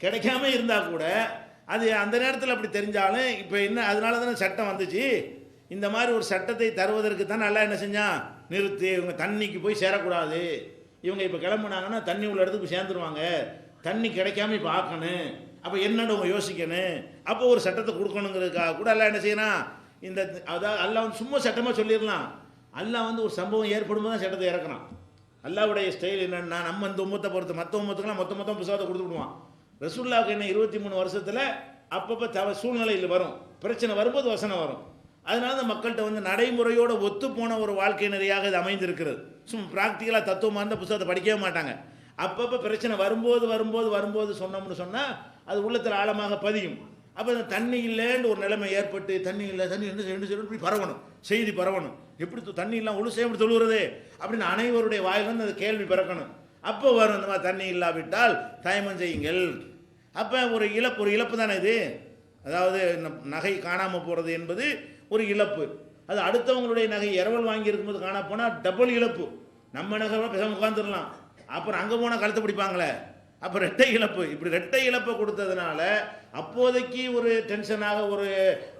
கிடைக்காம இருந்தால் கூட அது அந்த நேரத்தில் அப்படி தெரிஞ்சாலும் இப்போ என்ன, அதனால தானே சட்டம் வந்துச்சு. இந்த மாதிரி ஒரு சட்டத்தை தருவதற்கு தான் நல்லா என்ன செஞ்சான், நிறுத்து, இவங்க தண்ணிக்கு போய் சேரக்கூடாது, இவங்க இப்போ கிளம்புனாங்கன்னா தண்ணி உள்ள இடத்துக்கு சேர்ந்துருவாங்க, தண்ணி கிடைக்காம இப்போ ஆக்கணும், அப்போ என்னன்னு அவங்க யோசிக்கணும், அப்போ ஒரு சட்டத்தை கொடுக்கணுங்கிறதுக்காக கூட எல்லாம் என்ன செய்யணும், இந்த அதாவது அல்லாஹ் வந்து சும்மா சட்டமாக சொல்லிடலாம். அல்லாஹ் வந்து ஒரு சம்பவம் ஏற்படும் தான் சட்டத்தை இறக்குறான். அல்லாஹ்வுடைய ஸ்டைல் என்னன்னா, நம்ம இந்த உம்மத்தை பொறுத்து மற்ற உம்மத்துக்கெல்லாம் மொத்தம் புத்தகத்தை கொடுத்து விடுவான். ரசூலுல்லாஹ்வுக்கு என்ன 23 வருஷத்தில் அப்பப்போ சூழ்நிலையில் வரும், பிரச்சனை வரும்போது வசனம் வரும். அதனால தான் மக்கள்கிட்ட வந்து நடைமுறையோடு ஒத்து போன ஒரு வாழ்க்கை நெறியாக இது அமைந்திருக்கிறது. சும்மா ப்ராக்டிக்கலாக தத்துவமாக இருந்த புத்தகத்தை படிக்கவே மாட்டாங்க. அப்பப்போ பிரச்சனை வரும்போது சொன்னோம்னு சொன்னால் அது உள்ளத்தில் ஆழமாக பதியும். அப்போ இந்த தண்ணி இல்லைன்னு ஒரு நிலைமை ஏற்பட்டு தண்ணி இல்லை என்ன செய்யணும் இப்படி பரவணும், செய்தி பரவணும், எப்படி தண்ணி இல்லாமல் ஒழு செய்ய எப்படி தொழுகிறது அப்படின்னு அனைவருடைய வாயிலிருந்து அந்த கேள்வி பிறக்கணும். அப்போ வரும் இந்த மாதிரி தண்ணி இல்லாவிட்டால் தயமம் செய்யுங்கள். அப்போ ஒரு இழப்பு தானே இது. அதாவது நகை காணாமல் போகிறது என்பது ஒரு இழப்பு. அது அடுத்தவங்களுடைய நகை இரவல் வாங்கி இருக்கும்போது காணா போனால் டபுள் இழப்பு. நம்ம நகை பேசாமல் உட்காந்துடலாம், அப்புறம் அங்கே போனால் கழுத்தை பிடிப்பாங்களே, அப்போ ரெட்டை இழப்பு. இப்படி ரெட்டை இழப்பை கொடுத்ததுனால அப்போதைக்கு ஒரு டென்ஷனாக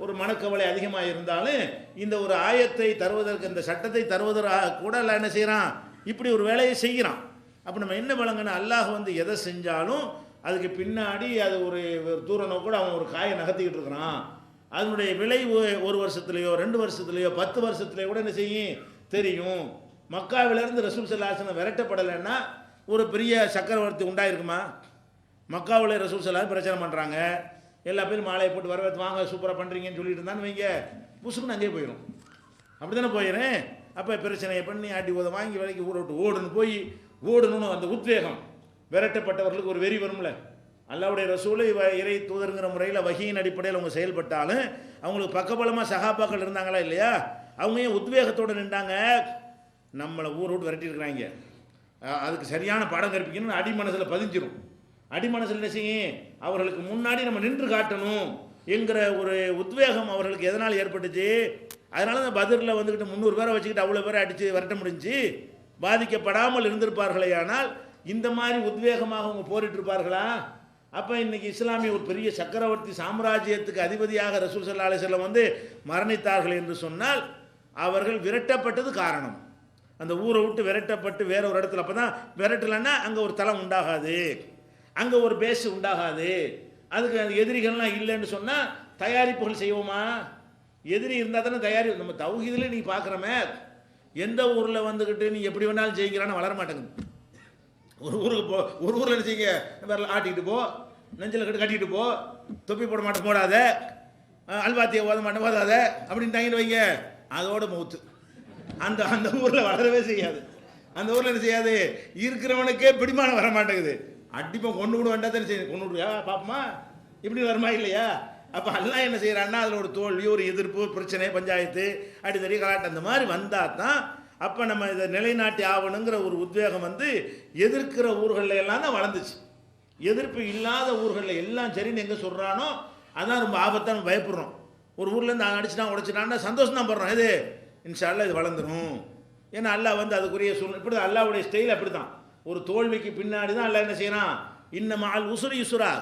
ஒரு மனக்கவலை அதிகமாக இருந்தாலும் இந்த ஒரு ஆயத்தை தருவதற்கு, இந்த சட்டத்தை தருவதற்காக கூட எல்லாம் என்ன செய்கிறான், இப்படி ஒரு வேலையை செய்கிறான். அப்போ நம்ம என்ன வழங்கணும், அல்லாஹ் வந்து எதை செஞ்சாலும் அதுக்கு பின்னாடி அது ஒரு தூரனோ கூட அவன் ஒரு காயை நகர்த்திக்கிட்டு இருக்கிறான். அதனுடைய விளை 1 வருஷத்துலையோ 2 வருஷத்துலையோ 10 வருஷத்துலையோ கூட என்ன செய்யும் தெரியும். மக்காவிலேருந்து ரசூல் ஸல்லல்லாஹு அலைஹி வஸல்லம் விரட்டப்படலைன்னா ஒரு பெரிய சக்கரவர்த்தி உண்டாயிருக்குமா? மக்காவில் ரசூல் ஸல்லல்லாஹு அலைஹி வஸல்லம் பிரச்சாரம் பண்ணுறாங்க, எல்லா பேரும் மாலையை போட்டு வரவேற்று வாங்க சூப்பராக பண்ணுறீங்கன்னு சொல்லிட்டு இருந்தான்னு வைங்க, புசுக்குன்னு அங்கேயே போயிடும். அப்படி தானே போயிடுறேன். அப்போ பிரச்சனையை பண்ணி ஆட்டி வாங்கி வேலைக்கு ஊரை விட்டு ஓடணும்னு அந்த உத்வேகம், விரட்டப்பட்டவர்களுக்கு ஒரு வெறி வரும்ல. அல்லாஹ்வுடைய ரசூலை இறை தூதருங்கிற முறையில் வஹீயின் அடிப்படையில் அவங்க செயல்பட்டாலும் அவங்களுக்கு பக்கபலமாக சஹாபாக்கள் இருந்தாங்களா இல்லையா? அவங்க ஏன் உத்வேகத்தோடு நின்றாங்க? நம்மளை ஊரை விட்டு விரட்டியிருக்கிறாங்க, அதுக்கு சரியான பாடம் கற்பிக்கணும்னு அடிமனசில் பதிஞ்சிரும். அடிமனசில் என்ன செய்யும், அவர்களுக்கு முன்னாடி நம்ம நின்று காட்டணும் என்கிற ஒரு உத்வேகம் அவர்களுக்கு எதனால் ஏற்பட்டுச்சு? அதனால தான் பதிரில் வந்துக்கிட்டு 300 பேரை வச்சுக்கிட்டு அவ்வளோ பேரை அடித்து விரட்ட முடிஞ்சு. பாதிக்கப்படாமல் இருந்திருப்பார்களே ஆனால் இந்த மாதிரி உத்வேகமாக அவங்க போரிட்டு இருப்பார்களா? அப்போ இன்றைக்கி இஸ்லாமிய ஒரு பெரிய சக்கரவர்த்தி சாம்ராஜ்யத்துக்கு அதிபதியாக ரசூல் ஸல்லல்லாஹு அலைஹி வஸல்லம் வந்து மரணித்தார்கள் என்று சொன்னால் அவர்கள் விரட்டப்பட்டது காரணம். அந்த ஊரை விட்டு விரட்டப்பட்டு வேற ஒரு இடத்துல, அப்போ தான் விரட்டலைன்னா அங்கே ஒரு தளம் உண்டாகாது, அங்கே ஒரு பேஸ் உண்டாகாது. அதுக்கு அந்த எதிரிகள்லாம் இல்லைன்னு சொன்னால் தயாரிப்புகள் செய்வோமா? எதிரி இருந்தால் தானே தயாரி. நம்ம தௌஹீதில் நீ பார்க்குறோமே, எந்த ஊரில் வந்துக்கிட்டு நீ எப்படி வேணாலும் ஜெயிக்கிறான்னு வளர மாட்டேங்குது. ஒரு ஊரில் என்ன செய்யுங்க, விரல் ஆட்டிக்கிட்டு போ, நெஞ்சில் கட்டிக்கிட்டு போ, தொப்பி போட மாட்டேன் போடாத, அல்வாத்தியை ஓத மாட்டேன் ஓதாத அப்படின்னு தாங்கிட்டு வைங்க, அதோட மௌத்து. அந்த ஊரில் வளரவே செய்யாது. அந்த ஊரில் என்ன செய்யாது, இருக்கிறவனுக்கே பிடிமானம் வர மாட்டேங்குது. அடிப்போம் கொண்டு விட வேண்டாம் தானே செய்யுது, கொண்டு விடுயா பாப்பமா இப்படி வருமா இல்லையா? அப்போ எல்லாம் என்ன செய்கிறான்னா அதில் ஒரு தோல்வி, ஒரு எதிர்ப்பு, பிரச்சனை, பஞ்சாயத்து, அடித்தடி கலாட்டம் அந்த மாதிரி வந்தால் தான் அப்போ நம்ம இதை நிலைநாட்டி ஆகணுங்கிற ஒரு உத்வேகம் வந்து எதிர்க்கிற ஊர்களில் எல்லாம் தான் வளர்ந்துச்சு. எதிர்ப்பு இல்லாத ஊர்களில் எல்லாம் சரின்னு எங்கே சொல்கிறானோ அதான் ரொம்ப ஆபத்தான் பயப்படுறோம். ஒரு ஊர்லேருந்து அடிச்சுட்டான் உடைச்சிட்டான்னா சந்தோஷம் தான் படுறோம், இது இன்ஷா அல்லாஹ் இது வளர்ந்துடும். ஏன்னா அல்லாஹ் வந்து அதுக்குரிய சூழ்நிலை இப்படி தான். அல்லாஹ்வுடைய ஸ்டைல் அப்படி தான். ஒரு தோல்விக்கு பின்னாடி தான் அல்லாஹ் என்ன செய்யறான், இன்னமால் உசுரி யுசுரா,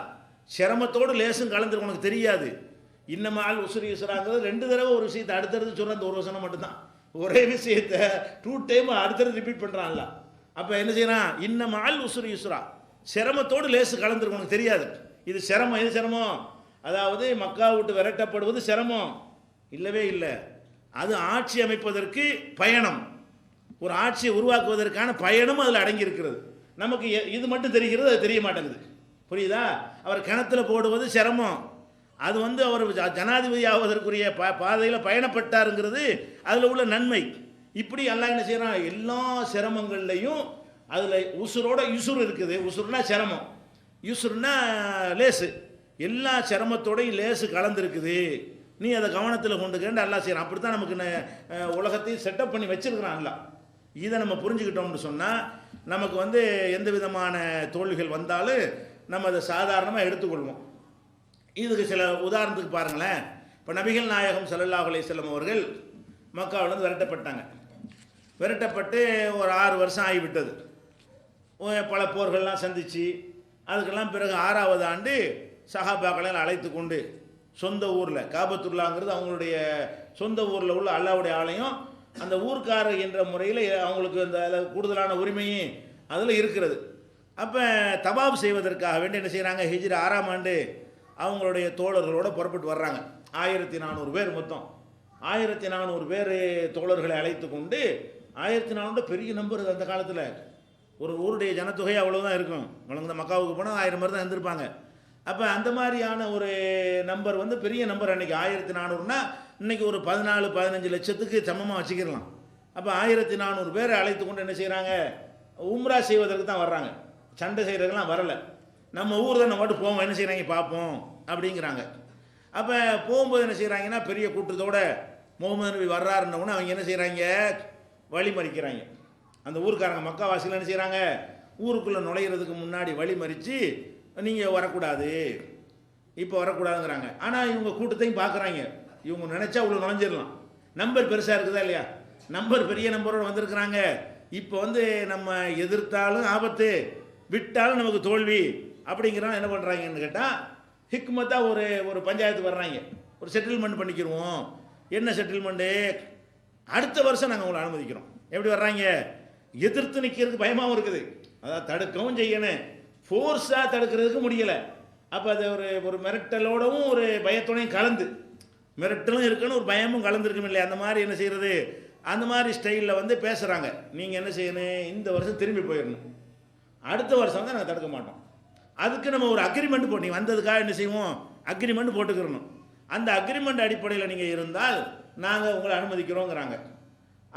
சிரமத்தோடு லேசும் கலந்துருக்கு, உனக்கு தெரியாது. இன்னமால் உசுரி யுசுராங்கிறது 2 தடவை ஒரு விஷயத்தை அடுத்தடுத்து சொல்கிற அந்த ஒரு வசனம் மட்டும்தான். ஒரே விஷயத்தை 2 டைம் அடுத்தடுத்து ரிப்பீட் பண்ணுறான்ல. அப்போ என்ன செய்யறான், இன்னமால் உசுரி யுசுரா, சிரமத்தோடு லேசு கலந்துருக்கு, உனக்கு தெரியாது. இது சிரமம். எது சிரமம்? அதாவது மக்கா விட்டு விரட்டப்படுவது சிரமம் இல்லவே இல்லை. அது ஆட்சி அமைப்பதற்கு பயணம், ஒரு ஆட்சியை உருவாக்குவதற்கான பயணம் அதில் அடங்கி இருக்கிறது. நமக்கு இது மட்டும் தெரிகிறது, அது தெரிய மாட்டேங்குது. புரியுதா? அவர் கிணத்துல போடுவது சிரமம், அது வந்து அவர் ஜனாதிபதி ஆவதற்குரிய பாதையில் பயணப்பட்டாருங்கிறது அதில் உள்ள நன்மை. இப்படி எல்லாம் என்ன செய்யறான், எல்லா சிரமங்கள்லையும் அதில் உசுரோட யுசுர் இருக்குது. உசுர்னா சிரமம், யுசுர்னா லேசு. எல்லா சிரமத்தோடையும் லேசு கலந்துருக்குது, நீ அதை கவனத்தில் கொண்டுக்கேன்னு எல்லாம் செய்யறான். அப்படி தான் நமக்கு உலகத்தையும் செட்டப் பண்ணி வச்சிருக்கிறான் எல்லாம். இதை நம்ம புரிஞ்சுக்கிட்டோம்னு சொன்னால் நமக்கு வந்து எந்த விதமான தோல்விகள் வந்தாலும் நம்ம அதை சாதாரணமாக எடுத்துக்கொள்வோம். இதுக்கு சில உதாரணத்துக்கு பாருங்களேன். இப்போ நபிகள் நாயகம் ஸல்லல்லாஹு அலைஹி வஸல்லம் அவர்கள் மக்காவிலேருந்து விரட்டப்பட்டாங்க. விரட்டப்பட்டு ஒரு 6 வருஷம் ஆகிவிட்டது. பல போர்கள்லாம் சந்தித்து அதுக்கெல்லாம் பிறகு 6வது ஆண்டு சஹாபாக்களை அழைத்து கொண்டு சொந்த ஊரில், காபத்துல்லாங்கிறது அவங்களுடைய சொந்த ஊரில் உள்ள அல்லாஹ்வுடைய ஆலயம், அந்த ஊர்க்காரர் என்ற முறையில் அவங்களுக்கு அந்த கூடுதலான உரிமையும் அதில் இருக்கிறது. அப்போ தவாப் செய்வதற்காக வேண்டி என்ன செய்கிறாங்க, ஹிஜ்ரி 6ஆம் ஆண்டு அவங்களுடைய தோழர்களோடு புறப்பட்டு வர்றாங்க. 1400 பேர் மொத்தம். 1400 பேர் தோழர்களை அழைத்து கொண்டு, 1400 பெரிய நம்பர் அந்த காலத்தில். ஒரு ஊருடைய ஜனத்தொகை அவ்வளோதான் இருக்கும். வழங்குத மக்காவுக்கு போனால் 1000 பேர் தான் இருந்திருப்பாங்க. அப்போ அந்த மாதிரியான ஒரு நம்பர் வந்து பெரிய நம்பர். அன்றைக்கி 1400னா இன்றைக்கி ஒரு 14-15 லட்சத்துக்கு சமமாக வச்சுக்கிடலாம். அப்போ 1400 பேரை அழைத்து கொண்டு என்ன செய்கிறாங்க, உம்ரா செய்வதற்கு தான் வர்றாங்க. சண்டை செய்கிறதுக்கெல்லாம் வரலை. நம்ம ஊர் தான் நம்ம மட்டும் போவோம், என்ன செய்கிறாங்க பார்ப்போம் அப்படிங்கிறாங்க. அப்போ போகும்போது என்ன செய்கிறாங்கன்னா, பெரிய கூட்டத்தோட முகமது நபி வர்றாருன்னொன்னே அவங்க என்ன செய்கிறாங்க, வழி மறிக்கிறாங்க. அந்த ஊருக்காரங்க மக்காவாசிகள் என்ன செய்கிறாங்க, ஊருக்குள்ளே நுழையிறதுக்கு முன்னாடி வழி மறித்து நீங்கள் வரக்கூடாது, இப்போ வரக்கூடாதுங்கிறாங்க. ஆனால் இவங்க கூட்டத்தையும் பார்க்குறாங்க. இவங்க நினச்சா உள்ள நுழைஞ்சிடலாம். நம்பர் பெருசாக இருக்குதா இல்லையா, நம்பர் பெரிய நம்பரோடு வந்திருக்கிறாங்க. இப்போ வந்து நம்ம எதிர்த்தாலும் ஆபத்து, விட்டாலும் நமக்கு தோல்வி அப்படிங்கிறான். என்ன பண்ணுறாங்கன்னு கேட்டால், ஹிக்மத்தாக ஒரு பஞ்சாயத்து வர்றாங்க. ஒரு செட்டில்மெண்ட் பண்ணிக்கிடுவோம். என்ன செட்டில்மெண்ட்டு, அடுத்த வருஷம் நாங்கள் உங்களை அனுமதிக்கிறோம். எப்படி வர்றாங்க, எதிர்த்து நிற்கிறதுக்கு பயமாகவும் இருக்குது, அதாவது தடுக்கவும் செய்யணும், ஃபோர்ஸாக தடுக்கிறதுக்கு முடியலை. அப்போ அது ஒரு மிரட்டலோடவும் ஒரு பயத்தோடையும் கலந்து, மிரட்டலும் இருக்கணும் ஒரு பயமும் கலந்துருக்கும் இல்லையா, அந்த மாதிரி என்ன செய்கிறது, அந்த மாதிரி ஸ்டைலில் வந்து பேசுகிறாங்க. நீங்கள் என்ன செய்யணும், இந்த வருஷம் திரும்பி போயிடணும், அடுத்த வருஷம் தான் நாங்கள் தடுக்க மாட்டோம். அதுக்கு நம்ம ஒரு அக்ரிமெண்ட் போட்டு, நீ வந்ததுக்காக என்ன செய்வோம், அக்ரிமெண்ட் போட்டுக்கிறணும். அந்த அக்ரிமெண்ட் அடிப்படையில் நீங்கள் இருந்தால் நாங்கள் உங்களை அனுமதிக்கிறோங்கிறாங்க.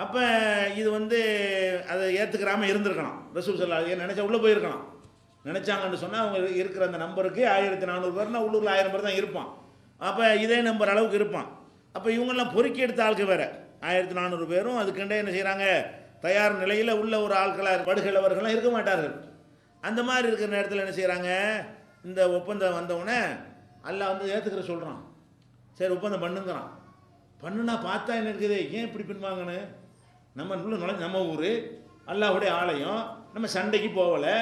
அப்போ இது வந்து அதை ஏற்றுக்கிறாமல் இருந்திருக்கணும். ரசூல் ஸல்லல்லாஹு அலைஹி நினச்சா உள்ளே போயிருக்கலாம். நினச்சாங்கன்னு சொன்னால் அவங்க இருக்கிற அந்த நம்பருக்கு 1400 பேர்னா உள்ளூரில் 1000 பேர் தான் இருப்பான். அப்போ இதே நம்பர் அளவுக்கு இருப்பான். அப்போ இவங்கெல்லாம் பொறுக்கி எடுத்த ஆளுக்கு வேறு 1400 பேரும் அதுக்கண்டே என்ன செய்கிறாங்க, தயார் நிலையில் உள்ள ஒரு ஆட்களாக படுகளவர்கள்லாம் இருக்க மாட்டார்கள். அந்த மாதிரி இருக்கிற நேரத்தில் என்ன செய்கிறாங்க, இந்த ஒப்பந்தம் வந்தவுடனே அல்லாஹ் வந்து ஏற்றுக்கிற சொல்கிறான். சரி ஒப்பந்தம் பண்ணுங்கிறான். பண்ணுனா பார்த்தா என்ன இருக்குது, ஏன் இப்படி பின்வாங்கன்னு, நம்ம உள்ள நுழைஞ்சு நம்ம ஊர் அல்லாஹ்வுடைய ஆலயம், நம்ம சண்டைக்கு போகலை,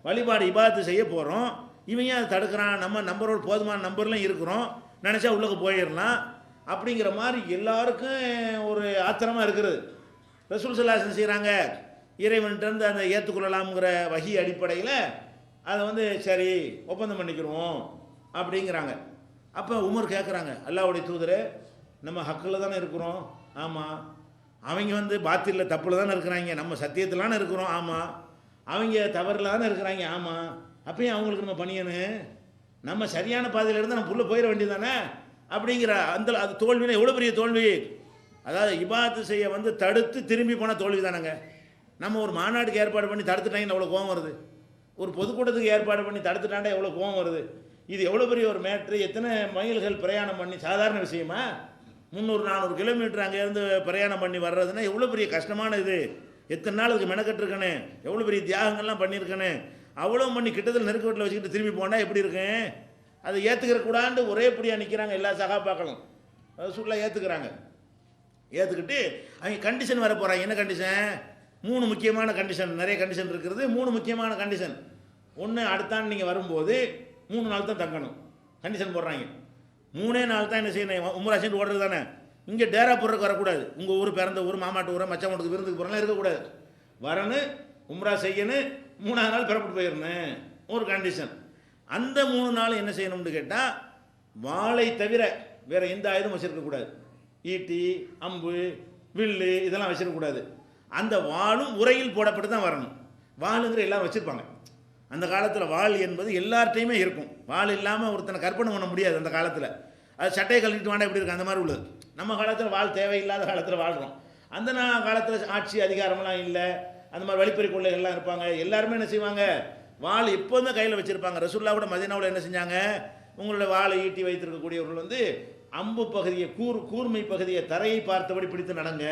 வழிபாடு இபாதத்து செய்ய போகிறோம், இவன் ஏன் அதை தடுக்கிறான், நம்ம நம்பரோடு போதுமான நம்பர்லாம் இருக்கிறோம், நினச்சா உள்ளுக்கு போயிடலாம் அப்படிங்கிற மாதிரி எல்லாருக்கும் ஒரு ஆத்திரமாக இருக்கிறது. ரசூல் ஸல்லல்லாஹு அலைஹி செய்கிறாங்க, இறைவன்கிட்டருந்து அந்த ஏற்றுக்கொள்ளலாம்ங்கிற வகி அடிப்படையில் அதை வந்து சரி ஒப்பந்தம் பண்ணிக்கிறோம் அப்படிங்கிறாங்க. அப்போ உமர் கேட்குறாங்க, அல்லாஹ்வுடைய தூதரே நம்ம ஹக்கில் தானே இருக்கிறோம், ஆமாம், அவங்க வந்து பாத்திலில் தப்பில் தானே இருக்கிறாங்க, நம்ம சத்தியத்திலான இருக்கிறோம், ஆமாம், அவங்க தவறில் தானே இருக்கிறாங்க, ஆமாம், அப்பயும் அவங்களுக்கு நம்ம பண்ணியணும், நம்ம சரியான பாதையில் இருந்தால் நம்ம புள்ள போயிட வேண்டியது தானே அப்படிங்கிற அந்த அது தோல்வினா எவ்வளோ பெரிய தோல்வி. அதாவது இபாதத்து செய்ய வந்து தடுத்து திரும்பி போனால் தோல்வி தானேங்க. நம்ம ஒரு மாநாட்டுக்கு ஏற்பாடு பண்ணி தடுத்துட்டாங்கன்னு எவ்வளோ கோவம் வருது, ஒரு பொதுக்கூட்டத்துக்கு ஏற்பாடு பண்ணி தடுத்துட்டாண்டா எவ்வளோ கோவம் வருது. இது எவ்வளோ பெரிய ஒரு மேட்ரு, எத்தனை மைல்கள் பிரயாணம் பண்ணி, சாதாரண விஷயமா 300-400 கிலோமீட்டர் அங்கேருந்து பிரயாணம் பண்ணி வர்றதுன்னா எவ்வளோ பெரிய கஷ்டமான இது, எத்தனை நாள் அதுக்கு மெனக்கட்டுருக்கனே, எவ்வளோ பெரிய தியாகங்கள்லாம் பண்ணியிருக்கனே, அவ்வளோ பண்ணி கிட்டத்தில் நெருக்க வீட்டில் வச்சுக்கிட்டு திரும்பி போனால் எப்படி இருக்கேன், அதை ஏற்றுக்கிற கூடாண்டு ஒரே படியாக நிற்கிறாங்க எல்லா சகாபாக்களும். அது சுல்லாக ஏற்றுக்கிறாங்க. ஏற்றுக்கிட்டு அவங்க கண்டிஷன் வர போகிறாங்க. என்ன கண்டிஷன், 3 முக்கியமான கண்டிஷன், நிறைய கண்டிஷன் இருக்கிறது, 3 முக்கியமான கண்டிஷன். ஒன்று, அடுத்தாண்டு நீங்கள் வரும்போது 3 நாள் தான் தங்கணும், கண்டிஷன் போடுறாங்க. 3 நாள் தான் என்ன செய்யணும், உம்ரா செஞ்சு ஓடுறது தானே, இங்கே டேரா போடுறதுக்கு வரக்கூடாது, உங்கள் ஊர் பிறந்த ஊர் மாமாட்டு ஊரை மச்சான் வீட்டுக்கு விருந்துக்கு போகிறலாம் இருக்கக்கூடாது, வரணும் உம்ரா செய்யணும், 3ஆவது நாள் பிறப்பிட்டு போயிடணும், ஒரு கண்டிஷன். அந்த 3 நாள் என்ன செய்யணும்னு கேட்டால், வாளை தவிர வேறு எந்த ஆயுதம் வச்சுருக்கக்கூடாது, ஈட்டி அம்பு வில்லு இதெல்லாம் வச்சிடக்கூடாது. அந்த வாளும் உரையில் போடப்பட்டு தான் வரணும். வாளுங்கிற எல்லோரும் வச்சுருப்பாங்க. அந்த காலத்தில் வாள் என்பது எல்லார்ட்டையுமே இருக்கும். வாள் இல்லாமல் ஒருத்தனை கற்பனை பண்ண முடியாது அந்த காலத்தில். அது சட்டையை கழட்டிட்டு வாண்டா எப்படி இருக்குது அந்த மாதிரி உள்ளது. நம்ம காலத்தில் வாள் தேவையில்லாத காலத்தில் வாழ்கிறோம். அந்த காலத்தில் ஆட்சி அதிகாரம்லாம் இல்லை, அந்த மாதிரி வழிப்பறி கொள்ளைகள்லாம் இருப்பாங்க. எல்லாருமே என்ன செய்வாங்க, வாள் எப்போதுமே கையில் வச்சுருப்பாங்க. ரசூல்லா கூட மதீனாவில் என்ன செஞ்சாங்க, உங்களோட வாளை ஈட்டி வைத்திருக்கக்கூடியவர்கள் வந்து அம்பு பகுதியை கூர்மை பகுதியை தரையை பார்த்தபடி பிடித்து நடங்க.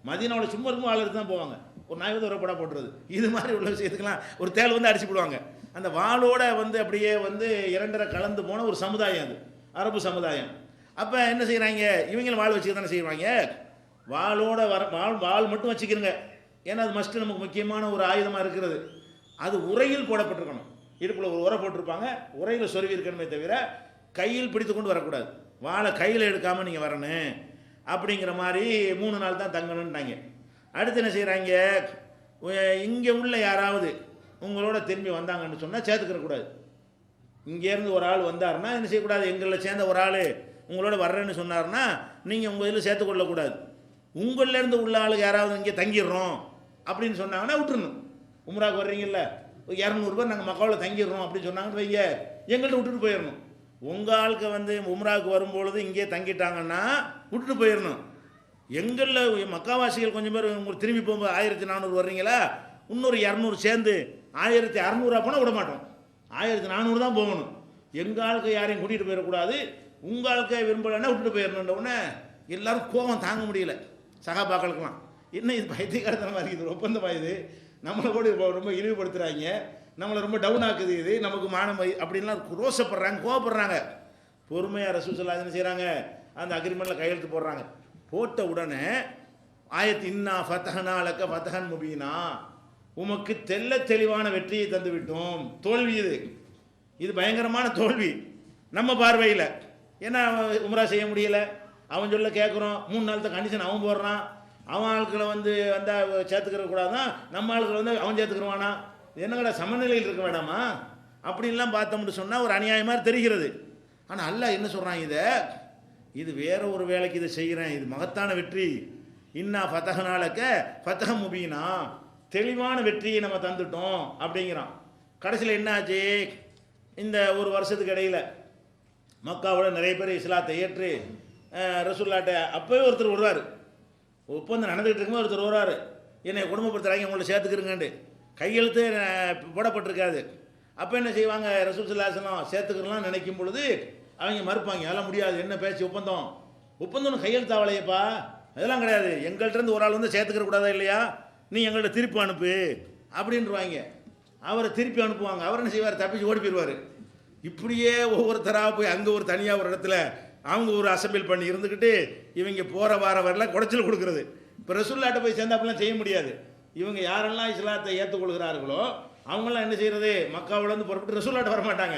மதீனாவில் சும்மா இருக்கும் வாள் எடுத்து தான் போவாங்க. ஒரு நாய் ஒரு படம் போட்டுறது, இது மாதிரி உள்ள விஷயத்துக்கெல்லாம் ஒரு தேள் வந்து அடிச்சு போடுவாங்க. அந்த வாளோட வந்து அப்படியே வந்து இரண்டரை கலந்து போன ஒரு சமுதாயம் அது, அரபு சமுதாயம். அப்போ என்ன செய்கிறாங்க, இவங்களும் வாள் வச்சுக்க தானே செய்வாங்க. வாளோட வாள் மட்டும் வச்சுக்கிறங்க, ஏன்னா அது மஸ்ட்டு நமக்கு முக்கியமான ஒரு ஆயுதமாக இருக்கிறது. அது உரையில் போடப்பட்டிருக்கணும். இடுப்பில் ஒரு உரை போட்டிருப்பாங்க, உரையில் சொருவி இருக்கணுமே தவிர கையில் பிடித்து கொண்டு வரக்கூடாது. வாழை கையில் எடுக்காமல் நீங்கள் வரணும் அப்படிங்கிற மாதிரி 3 நாள் தான் தங்கணுன்ட்டாங்க. அடுத்து என்ன செய்கிறாங்க, இங்கே உள்ள யாராவது உங்களோட திரும்பி வந்தாங்கன்னு சொன்னால் சேர்த்துக்கிறக்கூடாது. இங்கேருந்து ஒரு ஆள் வந்தாருன்னா என்ன செய்யக்கூடாது, எங்களில் சேர்ந்த ஒரு ஆள் உங்களோட வர்றேன்னு சொன்னார்னா நீங்கள் உங்கள் இதில் சேர்த்துக்கொள்ளக்கூடாது. உங்களிலேருந்து உள்ள ஆளுக்கு யாராவது இங்கே தங்கிடுறோம் அப்படின்னு சொன்னாங்கன்னா விட்டுருணும். உம்ராவுக்கு வர்றீங்கல்ல, 200 பேர் நாங்கள் மக்காவில் தங்கிடுறோம் அப்படின்னு சொன்னாங்கன்னு வைங்க, எங்கள்கிட்ட விட்டுட்டு போயிடணும். உங்கள் ஆளுக்கு வந்து உம்ராவுக்கு வரும்பொழுது இங்கே தங்கிட்டாங்கன்னா விட்டுட்டு போயிடணும். எங்களில் மக்காவாசிகள் கொஞ்சம் பேர் உங்களுக்கு திரும்பி போகும்போது 1400 வர்றீங்களா, இன்னொரு 200 சேர்ந்து 1600 போனால் விட மாட்டோம். 1400 தான் போகணும். எங்கள் ஆளுக்கு யாரையும் கூட்டிகிட்டு போயிடக்கூடாது. உங்கள் ஆளுக்கு விரும்பலைன்னா விட்டுட்டு போயிடணுன்றவுடனே எல்லோரும் கோபம் தாங்க முடியல. சகாபாக்களுக்கெல்லாம் என்ன இது பைத்தியக்காரத்தனமாக இருக்குது, ஒப்பந்தமாக இது, நம்மளை கூட ரொம்ப இழிவுபடுத்துகிறாங்க, நம்மளை ரொம்ப டவுன் ஆக்குது, இது நமக்கு மானம் அப்படின்லாம் ரோசப்படுறாங்க, கோவப்படுறாங்க. பொறுமையாக ரசூல் ஸல்லல்லாஹு அலைஹி வஸல்லம் செய்கிறாங்க, அந்த அக்ரிமெண்ட்டில் கையெழுத்து போடுறாங்க. போட்ட உடனே ஆயத் இன்னா ஃபதஹனா லக ஃபதஹன் முபீனா, உமக்கு தெல்ல தெளிவான வெற்றியை தந்து விட்டோம். தோல்வி இது பயங்கரமான தோல்வி நம்ம பார்வையில். ஏன்னா உம்ரா செய்ய முடியலை, அவன் சொல்ல கேட்குறோம், 3 நாள் தான் கண்டிஷன் அவன் போடுறான். அவன் ஆட்களை வந்து வந்தால் சேர்த்துக்கிற கூடாதான், நம்ம ஆட்களை வந்து அவன் சேர்த்துக்கிறவானா, என்னங்கடா சமநிலையில் இருக்க வேண்டாமா அப்படின்லாம் பார்த்தோம்னு சொன்னால் ஒரு அநியாயமாக தெரிகிறது. ஆனால் அல்லாஹ் என்ன சொல்கிறான், இது வேற ஒரு வேலைக்கு இதை செய்கிறேன், இது மகத்தான வெற்றி. இன்னா ஃபதஹனா லக ஃபதஹ முபீனா, தெளிவான வெற்றியை நம்ம தந்துட்டோம் அப்படிங்கிறான். கடைசியில் என்ன ஆச்சு, இந்த ஒரு வருஷத்துக்கு இடையில் மக்காவோட நிறைய பேர் இஸ்லாத்தை ஏற்று ரசூலுல்லாஹ்ட்ட அப்போவே ஒருத்தர் வருவார், ஒப்பந்தம் நடந்துகிட்டு இருக்கும்போது ஒருத்தர் வருவார், என்னை குடும்பப்படுத்துகிறாங்க உங்களை சேர்த்துக்கிறங்கண்டு கையெழுத்து போடப்பட்டிருக்காது. அப்போ என்ன செய்வாங்க, ரசூல் ஸல்லல்லாஹு அலைஹி வஸல்லம் சேர்த்துக்கிறலாம் நினைக்கும் பொழுது அவங்க மறுப்பாங்க, அதெல்லாம் முடியாது, என்ன பேச்சு ஒப்பந்தம் கையெழுத்தாவலையப்பா, அதெல்லாம் கிடையாது, எங்கள்கிட்ட ஒரு ஆள் வந்து சேர்த்துக்கிற கூடாதா இல்லையா, நீ எங்கள்கிட்ட திருப்பி அனுப்பு அப்படின்ட்டுருவாங்க. அவரை திருப்பி அனுப்புவாங்க. அவர் என்ன செய்வார், தப்பிச்சு ஓடி போயிடுவார். இப்படியே ஒவ்வொருத்தராக போய் அங்கே ஒரு தனியாக ஒரு இடத்துல அவங்க ஒரு அசம்பிள் பண்ணி இருந்துக்கிட்டு இவங்க போகிற வரலாம் குடைச்சல் கொடுக்குறது. இப்போ ரசூலுல்லாஹ்ட்ட போய் சேர்ந்து அப்படிலாம் செய்ய முடியாது. இவங்க யாரெல்லாம் இஸ்லாத்தை ஏற்றுக்கொள்கிறார்களோ அவங்களாம் என்ன செய்கிறது, மக்காவிலேருந்து புறப்பட்டு ரசூலுல்லாஹ்ட்ட வரமாட்டாங்க.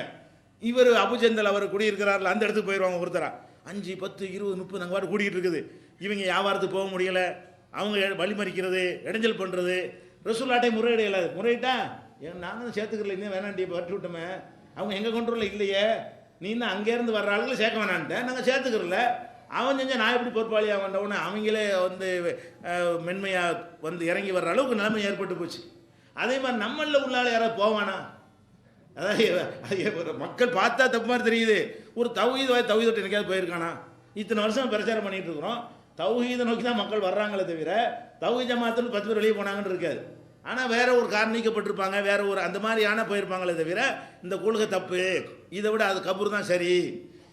இவர் அபுஜந்தல் அவர் குடியிருக்கிறார்கள், அந்த இடத்துக்கு போயிடுவாங்க. ஒருத்தரா 5, 10, 20, 30 நாங்கள் பாட்டு கூட்டிகிட்டு இருக்குது. இவங்க வியாபாரத்துக்கு போக முடியலை, அவங்க வழிமறிக்கிறது, இடைஞ்சல் பண்ணுறது. ரசூலுல்லாஹ்ட்டை முறையிடையில முறையிட்டா நாங்கள் சேர்த்துக்கல, இன்னும் வேணாண்டி பற்றி விட்டோமே, அவங்க எங்கள் கண்ட்ரோலில் இல்லையே, நீ தான் அங்கேருந்து வர்ற ஆளுங்களை சேர்க்க வேணான்ட்டேன், நாங்கள் சேர்த்துக்கிறல, அவன் செஞ்சால் நான் எப்படி பொறுப்பாளியாக வந்தவொடனே அவங்களே வந்து மென்மையாக வந்து இறங்கி வர்ற அளவுக்கு நிலைமை ஏற்பட்டு போச்சு. அதே மாதிரி நம்மளில் உள்ளால் யாராவது போவானா, அதாவது மக்கள் பார்த்தா தப்பு மாதிரி தெரியுது. ஒரு தௌஹீதோட்டு எனக்காவது போயிருக்கானா, இத்தனை வருஷம் பிரச்சாரம் பண்ணிகிட்டு இருக்கிறோம், தௌஹீதை நோக்கி தான் மக்கள் வர்றாங்களே தவிர தௌஹீத் ஜமாத்துன்னு 10 பேர் வெளியே போனாங்கன்னு இருக்காது. ஆனால் வேற ஒரு காரணிக்கப்பட்டிருப்பாங்க, வேற ஒரு அந்த மாதிரியான போயிருப்பாங்களே தவிர இந்த கொள்கை தப்பு, இதை விட அது கபூர் தான் சரி,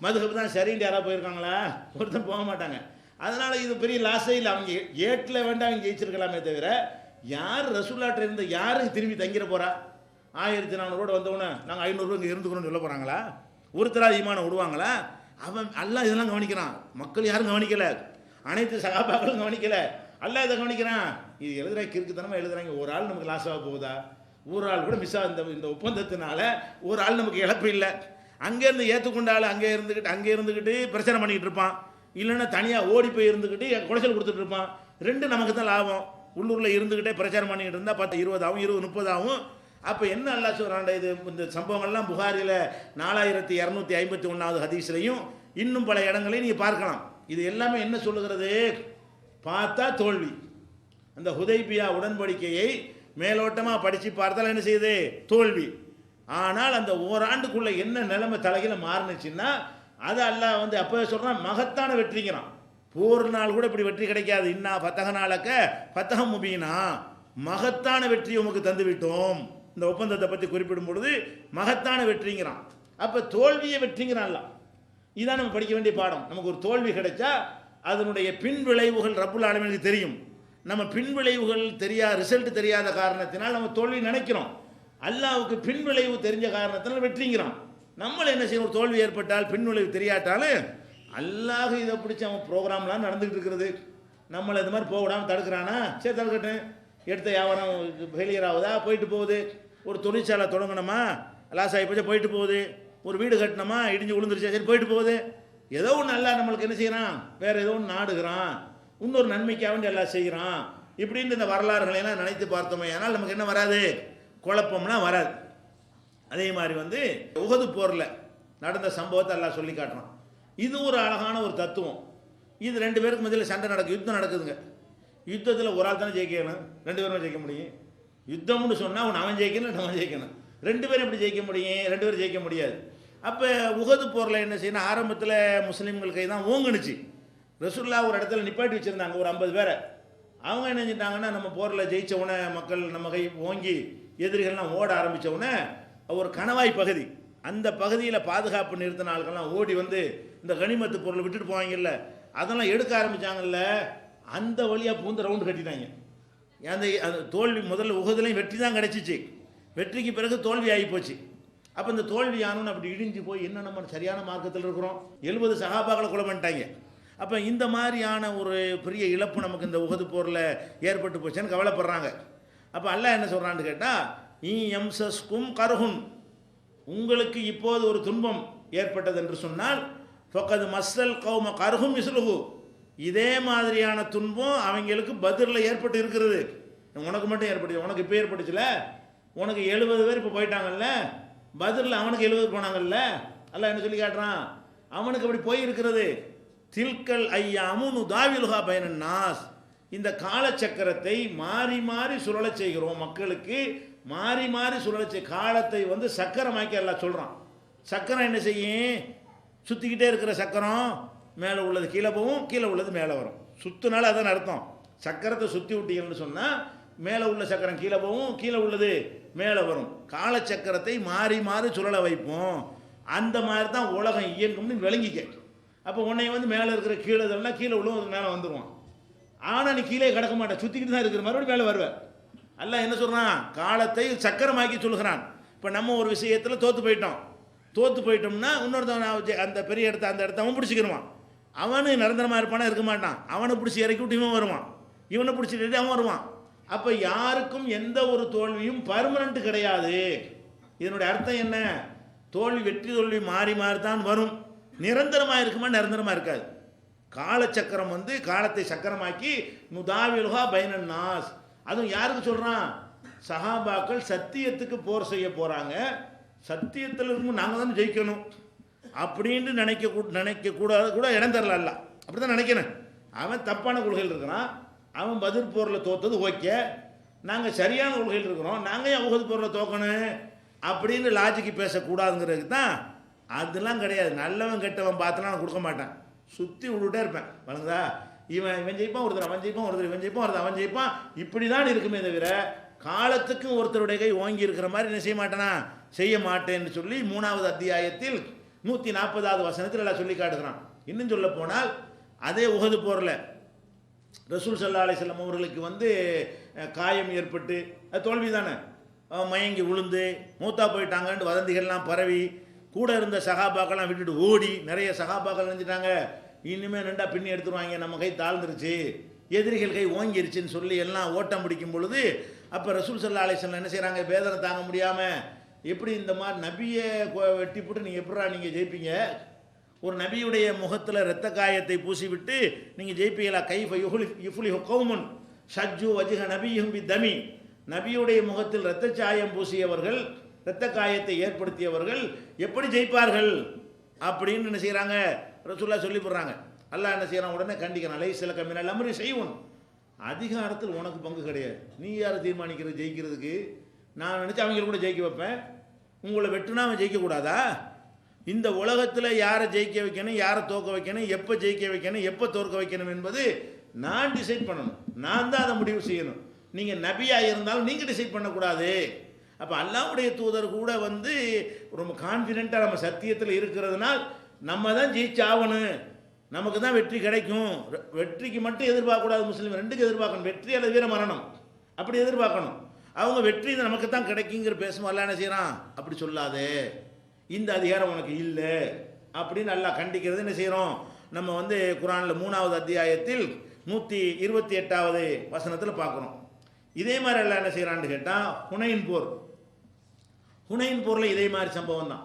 மதுஹப் தான் சரின்னு யாராவது போயிருக்காங்களா, ஒருத்தர் போக மாட்டாங்க. அதனால் இது பெரிய லாஸே இல்லை. அவங்க ஏட்டில் வேண்டாம் அவங்க ஜெயிச்சிருக்கலாமே தவிர யார் ரசூலுல்லாஹ்ட்ட இருந்து யாருக்கு திரும்பி தங்கிட போகிறா. 1400 வந்தவொடனே நாங்கள் 500 இங்கே இருந்துக்கணும்னு சொல்ல போகிறாங்களா, ஒருத்தராக ஈமானை விடுவாங்களா? அவன் அல்லாஹ் இதெல்லாம் கவனிக்கிறான். மக்கள் யாரும் கவனிக்கலை, அனைத்து சகாபாக்களும் கவனிக்கலை, அல்லாஹ் இதை கவனிக்கிறான். இது எழுதுறாங்க, கிறுக்குத்தனமாக எழுதுறாங்க. ஒரு ஆள் நமக்கு லாஸ் ஆக போகுதா, ஒரு ஆள் கூட மிஸ் ஆகுது. இந்த ஒப்பந்தத்தினால ஒரு ஆள் நமக்கு இழப்பு இல்லை. அங்கேருந்து ஏற்றுக்கொண்டாலும் அங்கே இருந்துக்கிட்டு பிரச்சனை பண்ணிக்கிட்டு இருப்பான், இல்லைன்னா தனியாக ஓடி போய் இருந்துக்கிட்டு குடைச்சல் கொடுத்துட்டு இருப்பான். 2 நமக்கு தான் லாபம். உள்ளூரில் இருந்துக்கிட்டே பிரச்சாரம் பண்ணிக்கிட்டு இருந்தால் 10, 20 ஆகும், 20, 30 ஆகும். அப்போ என்ன அல்லாஹ் சொல்கிறான், இது இந்த சம்பவங்கள்லாம் புகாரில் 4251வது ஹதீஸ்லையும் இன்னும் பல இடங்களையும் நீங்கள் பார்க்கலாம். இது எல்லாமே என்ன சொல்லுகிறது, பார்த்தா தோல்வி. அந்த ஹுதைபியா உடன்படிக்கையை மேலோட்டமாக படித்து பார்த்தால் என்ன செய்யுது, தோல்வி. ஆனால் அந்த ஓராண்டுக்குள்ளே என்ன நிலைமை தலைகீழ மாறுனுச்சுன்னா அதை அல்லாஹ் வந்து அப்போ சொல்கிறான் மகத்தான வெற்றிங்கிறான். போர் நாள் கூட இப்படி வெற்றி கிடைக்காது. இன்னா ஃபதஹனா லக ஃபதஹ முபீனா, மகத்தான வெற்றி உமக்கு தந்து விட்டோம். இந்த ஒப்பந்தத்தை பற்றி குறிப்பிடும் பொழுது மகத்தான வெற்றிங்கிறான். அப்போ தோல்வியை வெற்றிங்கிறான்ல. இதுதான் நம்ம படிக்க வேண்டிய பாடம். நமக்கு ஒரு தோல்வி கிடைச்சா அதனுடைய பின் விளைவுகள் ரப்புல் ஆலமீனுக்கு தெரியும். நம்ம பின் விளைவுகள் ரிசல்ட் தெரியாத காரணத்தினால் நம்ம தோல்வி நினைக்கிறோம். அல்லாஹ்வுக்கு பின் விளைவு தெரிஞ்ச காரணத்தினால் வெற்றிங்கிறான். நம்மள என்ன செய்யணும், ஒரு தோல்வி ஏற்பட்டால் பின் விளைவு தெரியாட்டாலும் அல்லாஹ் இதை பிடிச்சி அவன் ப்ரோக்ராம்லாம் நடந்துகிட்டு இருக்கிறது. நம்மளை இது மாதிரி போக விடாமல் தடுக்கிறானா, சரி தடுக்கட்டும். எடுத்த வியாபாரம் ஃபெயிலியர் ஆகுதா, போயிட்டு போகுது. ஒரு தொழிற்சாலை தொடங்கணுமா, லாஸ் ஆகி போச்சா, போயிட்டு போகுது. ஒரு வீடு கட்டணுமா, இடிஞ்சு விழுந்துருச்சா, சரி போயிட்டு போகுது. ஏதோ ஒன்று நல்லா நம்மளுக்கு என்ன செய்கிறான், வேறு ஏதோ ஒன்று நாடுகிறான், இன்னொரு நன்மைக்காக வேண்டி எல்லாம் செய்கிறான். இப்படின்னு இந்த வரலாறுகளை எல்லாம் நினைத்து பார்த்தோமே ஆனால் நமக்கு என்ன வராது, குழப்பம்லாம் வராது. அதே மாதிரி வந்து உஹது போரில் நடந்த சம்பவத்தை எல்லாம் சொல்லி காட்டுறான். இது ஒரு அழகான ஒரு தத்துவம். இது ரெண்டு பேருக்கு மத்தியில் சண்டை நடக்குது, யுத்தம் நடக்குதுங்க. யுத்தத்தில் ஒரு ஆள் தானே ஜெயிக்கணும், ரெண்டு பேரும் ஜெயிக்க முடியும். யுத்தம்னு சொன்னால் அவன் ஜெயிக்கணும், நம்ம ஜெயிக்கணும். ரெண்டு பேரும் எப்படி ஜெயிக்க முடியும், ரெண்டு பேரும் ஜெயிக்க முடியாது. அப்போ உஹது போரில் என்ன செய்யணும், ஆரம்பத்தில் முஸ்லீம்கள் கை தான் ஓங்குனுச்சு. ரசூல்லா ஒரு இடத்துல நிப்பாட்டி வச்சுருந்தாங்க ஒரு 50 பேரை. அவங்க என்ன செஞ்சிட்டாங்கன்னா, நம்ம போரில் ஜெயித்த உடனே மக்கள் நம்ம கை ஓங்கி எதிரிகள்லாம் ஓட ஆரம்பித்த உடனே ஒரு கணவாய் பகுதி, அந்த பகுதியில் பாதுகாப்பு நிறுத்தின ஆட்கள்லாம் ஓடி வந்து இந்த கனிமத்து பொருளை விட்டுட்டு போவாங்கல்ல, அதெல்லாம் எடுக்க ஆரம்பித்தாங்கல்ல, அந்த வழியாக பூந்து ரவுண்டு கட்டிட்டாங்க. அந்த தோல்வி முதல்ல உஹதுலையும் வெற்றி தான் கிடச்சிச்சு, வெற்றிக்கு பிறகு தோல்வி ஆகி போச்சு. அப்போ இந்த தோல்வி ஆனோன்னு அப்படி இடிஞ்சு போய் என்ன நம்ம சரியான மார்க்கத்தில் இருக்கிறோம், 70 சகாபாக்களை கொலை பண்ணிட்டாங்க. அப்போ இந்த மாதிரியான ஒரு பெரிய இழப்பு நமக்கு இந்த உஹது போரில் ஏற்பட்டு போச்சுன்னு கவலைப்படுறாங்க. அப்போ அல்லாஹ் என்ன சொல்கிறான்னு கேட்டால், எம்சஸ்கும் கருகுன், உங்களுக்கு இப்போது ஒரு துன்பம் ஏற்பட்டது என்று சொன்னால், ஃபக்கது மஸ்ஸல் கௌம கருகும் மிஸ்லுஹு, இதே மாதிரியான துன்பம் அவங்களுக்கு பத்ரில் ஏற்பட்டு இருக்கிறது. உனக்கு மட்டும் ஏற்படுச்சு, உனக்கு இப்போ ஏற்பட்டுச்சுல, உனக்கு 70 பேர் இப்போ போயிட்டாங்கல்ல, பத்ரில் அவனுக்கு 70 போனாங்கல்ல, அல்லாஹ் என்ன சொல்லி காட்டுறான், அவனுக்கு அப்படி போயிருக்கிறது. தில்கல் ஐயாமு நுதாவிலுஹா பைனன் நாஸ், இந்த காலச்சக்கரத்தை மாறி மாறி சுழலச் செய்கிறோம், மக்களுக்கு மாறி மாறி சுழலச் காலத்தை வந்து சக்கரமாக்கி எல்லாம் சொல்கிறான். சக்கரம் என்ன செய்யும், சுற்றிக்கிட்டே இருக்கிற சக்கரம் மேலே உள்ளது கீழே போகும், கீழே உள்ளது மேலே வரும். சுற்றுனால அதான் அர்த்தம். சக்கரத்தை சுற்றி விட்டீங்கன்னு சொன்னால் மேலே உள்ள சக்கரம் கீழே போகும், கீழே உள்ளது மேலே வரும். காலச்சக்கரத்தை மாறி மாறி சுழல வைப்போம். அந்த மாதிரி தான் உலகம் இயங்கும்னு விளங்கிக்க. அப்போ உன்னை வந்து மேலே இருக்கிற கீழே இதெல்லாம் கீழே உள்ளவங்க மேலே வந்துடுவான். ஆனால் நீ கீழே கிடக்க மாட்டேன், சுற்றிக்கிட்டு தான் இருக்கிற மறுபடியும் மேலே வருவேன். அல்லாஹ் என்ன சொல்கிறான், காலத்தை சக்கரமாக்கி சொல்கிறான். இப்போ நம்ம ஒரு விஷயத்தில் தோற்று போயிட்டோம்னா இன்னொருத்தவன் அந்த பெரிய இடத்த அந்த இடத்த அவன் பிடிச்சிக்கிடுவான். அவனு நிரந்தரமாக இருப்பானா, இருக்க மாட்டான். அவனை பிடிச்சி இறக்கி விட்டு இவன் வருவான், இவனை பிடிச்சிட்டு அவன் வருவான். அப்போ யாருக்கும் எந்த ஒரு தோல்வியும் பர்மனண்ட் கிடையாது. இதனுடைய அர்த்தம் என்ன, வெற்றி தோல்வி மாறி மாறி தான் வரும். நிரந்தரமாக இருக்குமா, நிரந்தரமாக இருக்காது. காலச்சக்கரம் வந்து காலத்தை சக்கரமாக்கி நுதாவிலுஹா பைனன் நாஸ், அதுவும் யாருக்கு சொல்கிறான், சஹாபாக்கள் சத்தியத்துக்கு போர் செய்ய போகிறாங்க, சத்தியத்தில் இருக்கும் நாங்கள் தான் ஜெயிக்கணும் அப்படின்னு நினைக்கக்கூடாது கூட இடம் தரல. அல்ல அப்படி தான் நினைக்கிறேன். அவன் தப்பான கொள்கையில் இருக்கிறான், அவன் பதில் போரில் தோற்றது ஓகே, நாங்கள் சரியான கொள்கையில் இருக்கிறோம், நாங்கள் ஏன் உஹது போரில் தோக்கணும் அப்படின்னு லாஜிக்கு பேசக்கூடாதுங்கிறதுக்கு தான். அதெல்லாம் கிடையாது. நல்லவன் கெட்டவன் பார்த்தலாம் நான் கொடுக்க மாட்டேன், சுற்றி விட்டுட்டே இருப்பேன். வணங்குதா, இவன் ஜெயிப்பான், ஒருத்தர் அவன் ஜெயிப்பான், ஒருத்தர் இவன் ஜெயிப்பான், ஒருத்தர் அவன் ஜெயிப்பான், இப்படி தான் இருக்குமே தவிர காலத்துக்கும் ஒருத்தருடைய கை ஓங்கி இருக்கிற மாதிரி என்ன செய்ய மாட்டேனா, செய்ய மாட்டேன்னு சொல்லி 3வது அத்தியாயத்தில் 140வது வசனத்தில் எல்லாம் சொல்லி காட்டுகிறான். இன்னும் சொல்ல போனால் அதே உஹது போரில் ரசூல் ஸல்லல்லாஹு அலைஹி வஸல்லம் அவர்களுக்கு வந்து காயம் ஏற்பட்டு அது தோல்வி தானே, மயங்கி விழுந்து மூத்தா போயிட்டாங்கன்னு வதந்திகள்லாம் பரவி கூட இருந்த சகாபாக்கெல்லாம் விட்டுட்டு ஓடி நிறைய சகாபாக்கள் நினைச்சிட்டாங்க இனிமேல் ரெண்டா பின்னி எடுத்துருவாங்க, நம்ம கை தாழ்ந்துருச்சு, எதிரிகள் கை ஓங்கிருச்சுன்னு சொல்லி எல்லாம் ஓட்டம் பிடிக்கும் பொழுது அப்போ ரசூல் ஸல்லல்லாஹு அலைஹி வஸல்லம் என்ன செய்கிறாங்க, வேதனை தாங்க முடியாமல், எப்படி இந்த மாதிரி நபியை வெட்டி போட்டு நீங்கள் எப்படா நீங்கள் ஜெயிப்பீங்க, ஒரு நபியுடைய முகத்தில் இரத்த காயத்தை பூசிவிட்டு நீங்கள் ஜெயிப்பீங்களா, கைஃப யுஃப்லிஹு கௌமுன் ஷஜ்ஜு வஜ்ஹ நபியுஹும் பித்தமி, நபியுடைய முகத்தில் இரத்த சாயம் பூசியவர்கள், இரத்த காயத்தை ஏற்படுத்தியவர்கள் எப்படி ஜெயிப்பார்கள் அப்படின்னு என்ன செய்கிறாங்க, ரசூலுல்லாஹ் சொல்லி போடுறாங்க. அல்லாஹ் என்ன செய்கிறான், உடனே கண்டிக்கிறான், லைஸ லக மினல் அம்ரி ஷைஉன், அதிகாரத்தில் உனக்கு பங்கு கிடையாது, நீ யாரை தீர்மானிக்கிறது ஜெயிக்கிறதுக்கு, நான் நினச்சி அவங்க கூட ஜெயிக்க வைப்பேன், உங்களை வெட்டுனா அவன் ஜெயிக்கக்கூடாதா, இந்த உலகத்தில் யாரை ஜெயிக்க வைக்கணும், யாரை தோற்க வைக்கணும், எப்போ ஜெயிக்க வைக்கணும், எப்போ தோற்க வைக்கணும் என்பது நான் டிசைட் பண்ணணும், நான் தான் அதை முடிவு செய்யணும், நீங்கள் நபியாக இருந்தாலும் நீங்கள் டிசைட் பண்ணக்கூடாது. அப்போ அல்லாஹ்வுடைய தூதர் கூட வந்து ரொம்ப கான்ஃபிடென்ட்டாக நம்ம சத்தியத்தில் இருக்கிறதுனால் நம்ம தான் ஜெயிச்சாகணும், நமக்கு தான் வெற்றி கிடைக்கும், வெற்றிக்கு மட்டும் எதிர்பார்க்கக்கூடாது, முஸ்லீம் ரெண்டுக்கு எதிர்பார்க்கணும், வெற்றி அல்லது வீர மரணம் அப்படி எதிர்பார்க்கணும். அவங்க வெற்றி நமக்கு தான் கிடைக்குங்கிற பேசும். அல்லாஹ் என்ன செய்கிறான், அப்படி சொல்லாதே, இந்த அதிகாரம் உனக்கு இல்லை அப்படின்னு அல்லாஹ் கண்டிக்கிறது என்ன செய்கிறோம், நம்ம வந்து குர்ஆனில் 3வது அத்தியாயத்தில் 128வது வசனத்தில் பார்க்குறோம். இதே மாதிரி அல்லாஹ் என்ன செய்கிறான்னு கேட்டால், ஹுனைன் போரில் இதே மாதிரி சம்பவம் தான்.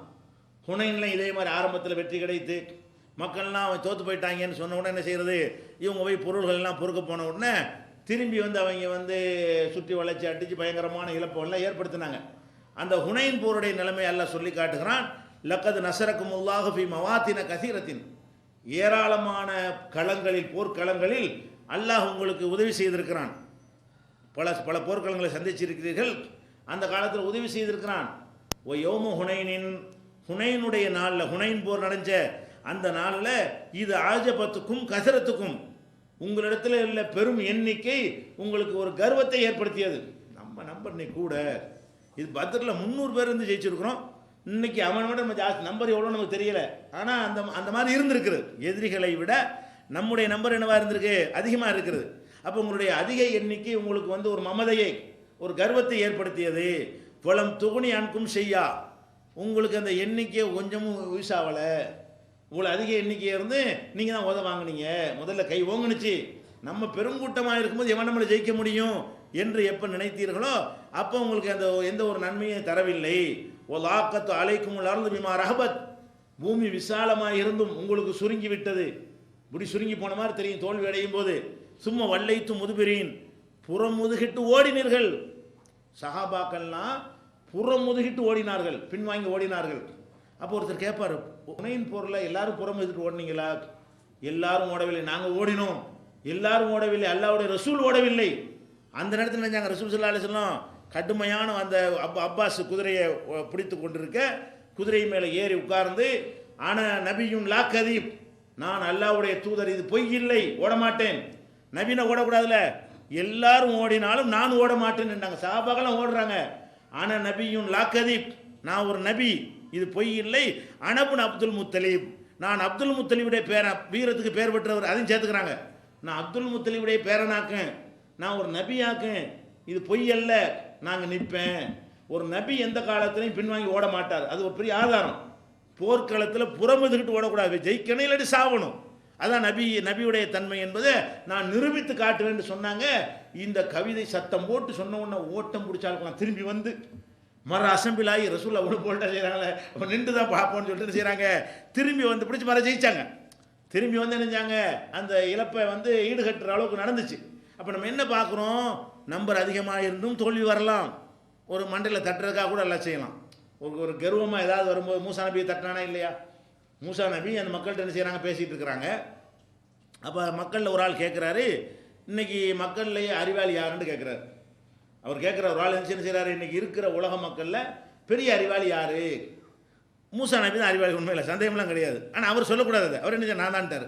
ஹுனைனில் இதே மாதிரி ஆரம்பத்தில் வெற்றி கிடைத்து மக்கள்லாம் அவன் தோற்று போயிட்டாங்கன்னு சொன்ன உடனே என்ன செய்கிறது, இவங்க போய் பொருள்கள்லாம் பொறுக்க போன உடனே திரும்பி வந்து அவங்க வந்து சுற்றி வளைச்சி அடித்து பயங்கரமான இழப்புகள்லாம் ஏற்படுத்தினாங்க. அந்த ஹுனைன் போருடைய நிலைமை அல்லாஹ் சொல்லி காட்டுகிறான். லக்கது நசரக்குமுல்லாஹு ஃபி மவாத்தின கசீரத்தின், ஏராளமான களங்களில் போர்க்களங்களில் அல்லாஹ் உங்களுக்கு உதவி செய்திருக்கிறான். பல பல போர்க்களங்களை சந்திச்சிருக்கிறீர்கள், அந்த காலத்தில் உதவி செய்திருக்கிறான். ஓ யோமு ஹுனைனின், ஹுனைனுடைய நாளில், ஹுனைன் போர் நடந்த அந்த நாளில் இது ஆஜபத்துக்கும் கசரத்துக்கும், உங்களிடத்தில் உள்ள பெரும் எண்ணிக்கை உங்களுக்கு ஒரு கர்வத்தை ஏற்படுத்தியது. நம்ம நம்பர் இன்னைக்கு கூட, இது பத்ரில் 300 பேர் இருந்து ஜெயிச்சிருக்கிறோம், இன்னைக்கு அவனோட நம்ம ஜாஸ்தி நம்பர் எவ்வளோ நமக்கு தெரியல. ஆனால் அந்த அந்த மாதிரி இருந்திருக்குது. எதிரிகளை விட நம்முடைய நம்பர் என்னவா இருந்திருக்கு, அதிகமாக இருக்கிறது. அப்போ உங்களுடைய அதிக எண்ணிக்கை உங்களுக்கு வந்து ஒரு மமதையை, ஒரு கர்வத்தை ஏற்படுத்தியது. புலம் துகுனி அன்கும் செய்யா, உங்களுக்கு அந்த எண்ணிக்கை கொஞ்சமும் யூஸ் ஆகலை. இவ்வளோ அதிக எண்ணிக்கை இருந்து நீங்கள் தான் உத வாங்கினீங்க, முதல்ல கை ஓங்குனுச்சு. நம்ம பெருங்கூட்டமாக இருக்கும்போது எவன் நம்மளை ஜெயிக்க முடியும் என்று எப்போ நினைத்தீர்களோ அப்போ உங்களுக்கு அந்த எந்த ஒரு நன்மையும் தரவில்லை. ஓ லாக்கத்து அலைக்கும் அருள் பிமா ரஹபத், பூமி விசாலமாக இருந்தும் உங்களுக்கு சுருங்கி விட்டது. இப்படி சுருங்கி போன மாதிரி தெரியும் தோல்வி அடையும் போது. சும்மா வல்லைத்து முதுபிரின், புறம் முதுகிட்டு ஓடினீர்கள். சஹாபாக்கள்லாம் புறம் முதுகிட்டு ஓடினார்கள், பின்வாங்கி ஓடினார்கள். அப்போ ஒருத்தர் கேட்பார், ஹுனைன் போரில் எல்லாரும் புறம் எதிர்த்து ஓடினீங்களா? எல்லாரும் ஓடவில்லை, நாங்கள் ஓடினோம். எல்லாரும் ஓடவில்லை, அல்லாஹ்வுடைய ரசூல் ஓடவில்லை. அந்த நேரத்தில் நினைச்சாங்க ரசூல் ஸல்லல்லாஹு அலைஹி வஸல்லம் கடுமையான அந்த அப்பாஸ் குதிரையை பிடித்து கொண்டிருக்க, குதிரை மேலே ஏறி உட்கார்ந்து, ஆன நபியும் லா கதீப், நான் அல்லாஹ்வுடைய தூதர், இது பொய் இல்லை, ஓடமாட்டேன். நபினை ஓடக்கூடாதுல, எல்லாரும் ஓடினாலும் நான் ஓட மாட்டேன் என்றாங்க. சஹாபாக்கெல்லாம் ஓடுறாங்க. ஆன நபியும் லா கதீப், நான் ஒரு நபி, இது பொய் இல்லை. அனபுன் அப்துல் முத்தலீப், நான் அப்துல் முத்தலீபுடைய பேர, வீரத்துக்கு பேர் பெற்றவர், அதையும் சேர்த்துக்கிறாங்க. நான் அப்துல் முத்தலீபுடைய பேரனாக்கேன், நான் ஒரு நபியாக்கேன், இது பொய் அல்ல, நாங்கள் நிற்பேன். ஒரு நபி எந்த காலத்திலையும் பின்வாங்கி ஓட மாட்டார், அது ஒரு பெரிய ஆதாரம். போர்க்களத்தில் புறமுதுகிட்டு ஓடக்கூடாது, ஜெயிக்கணும் இல்லாட்டி சாவணும். அதான் நபியுடைய தன்மை என்பதை நான் நிரூபித்து காட்டுவேன் சொன்னாங்க. இந்த கவிதை சத்தம் போட்டு சொன்ன உடனே ஓட்டம் பிடிச்சாலும் திரும்பி வந்து மர அசம்பிள் ஆகி ரசூல் அவ்வளோ போல்ட்டாக செய்கிறாங்களே, நின்று தான் பார்ப்போம்னு சொல்லிட்டு செய்கிறாங்க. திரும்பி வந்து பிடிச்சி மர ஜெயிச்சாங்க. திரும்பி வந்து நினைச்சாங்க, அந்த இழப்பை வந்து ஈடுகட்டுற அளவுக்கு நடந்துச்சு. அப்போ நம்ம என்ன பார்க்குறோம், நம்பர் அதிகமாக இருந்தும் தோல்வி வரலாம். ஒரு மண்டையில் தட்டுறதுக்காக கூட எல்லாம் செய்யலாம். ஒரு கர்வமாக ஏதாவது வரும்போது, மூசா நபியை தட்டினானா இல்லையா? மூசா நபி அந்த மக்கள்கிட்ட என்ன செய்கிறாங்க, பேசிகிட்டு இருக்கிறாங்க. அப்போ மக்களில் ஒரு ஆள் கேட்குறாரு, இன்றைக்கி மக்கள்லேயே அறிவாளி யாருன்னு கேட்குறாரு. அவர் கேட்குற ஒரு ஆள் என்ன செய்கிறாரு, இன்றைக்கி இருக்கிற உலக மக்களில் பெரிய அறிவாளி யார்? மூசா நபி தான் அறிவாளி, உண்மையில் சந்தேகம்லாம் கிடையாது. ஆனால் அவர் சொல்லக்கூடாது, அவர் என்ன நான் தான்ட்டார்.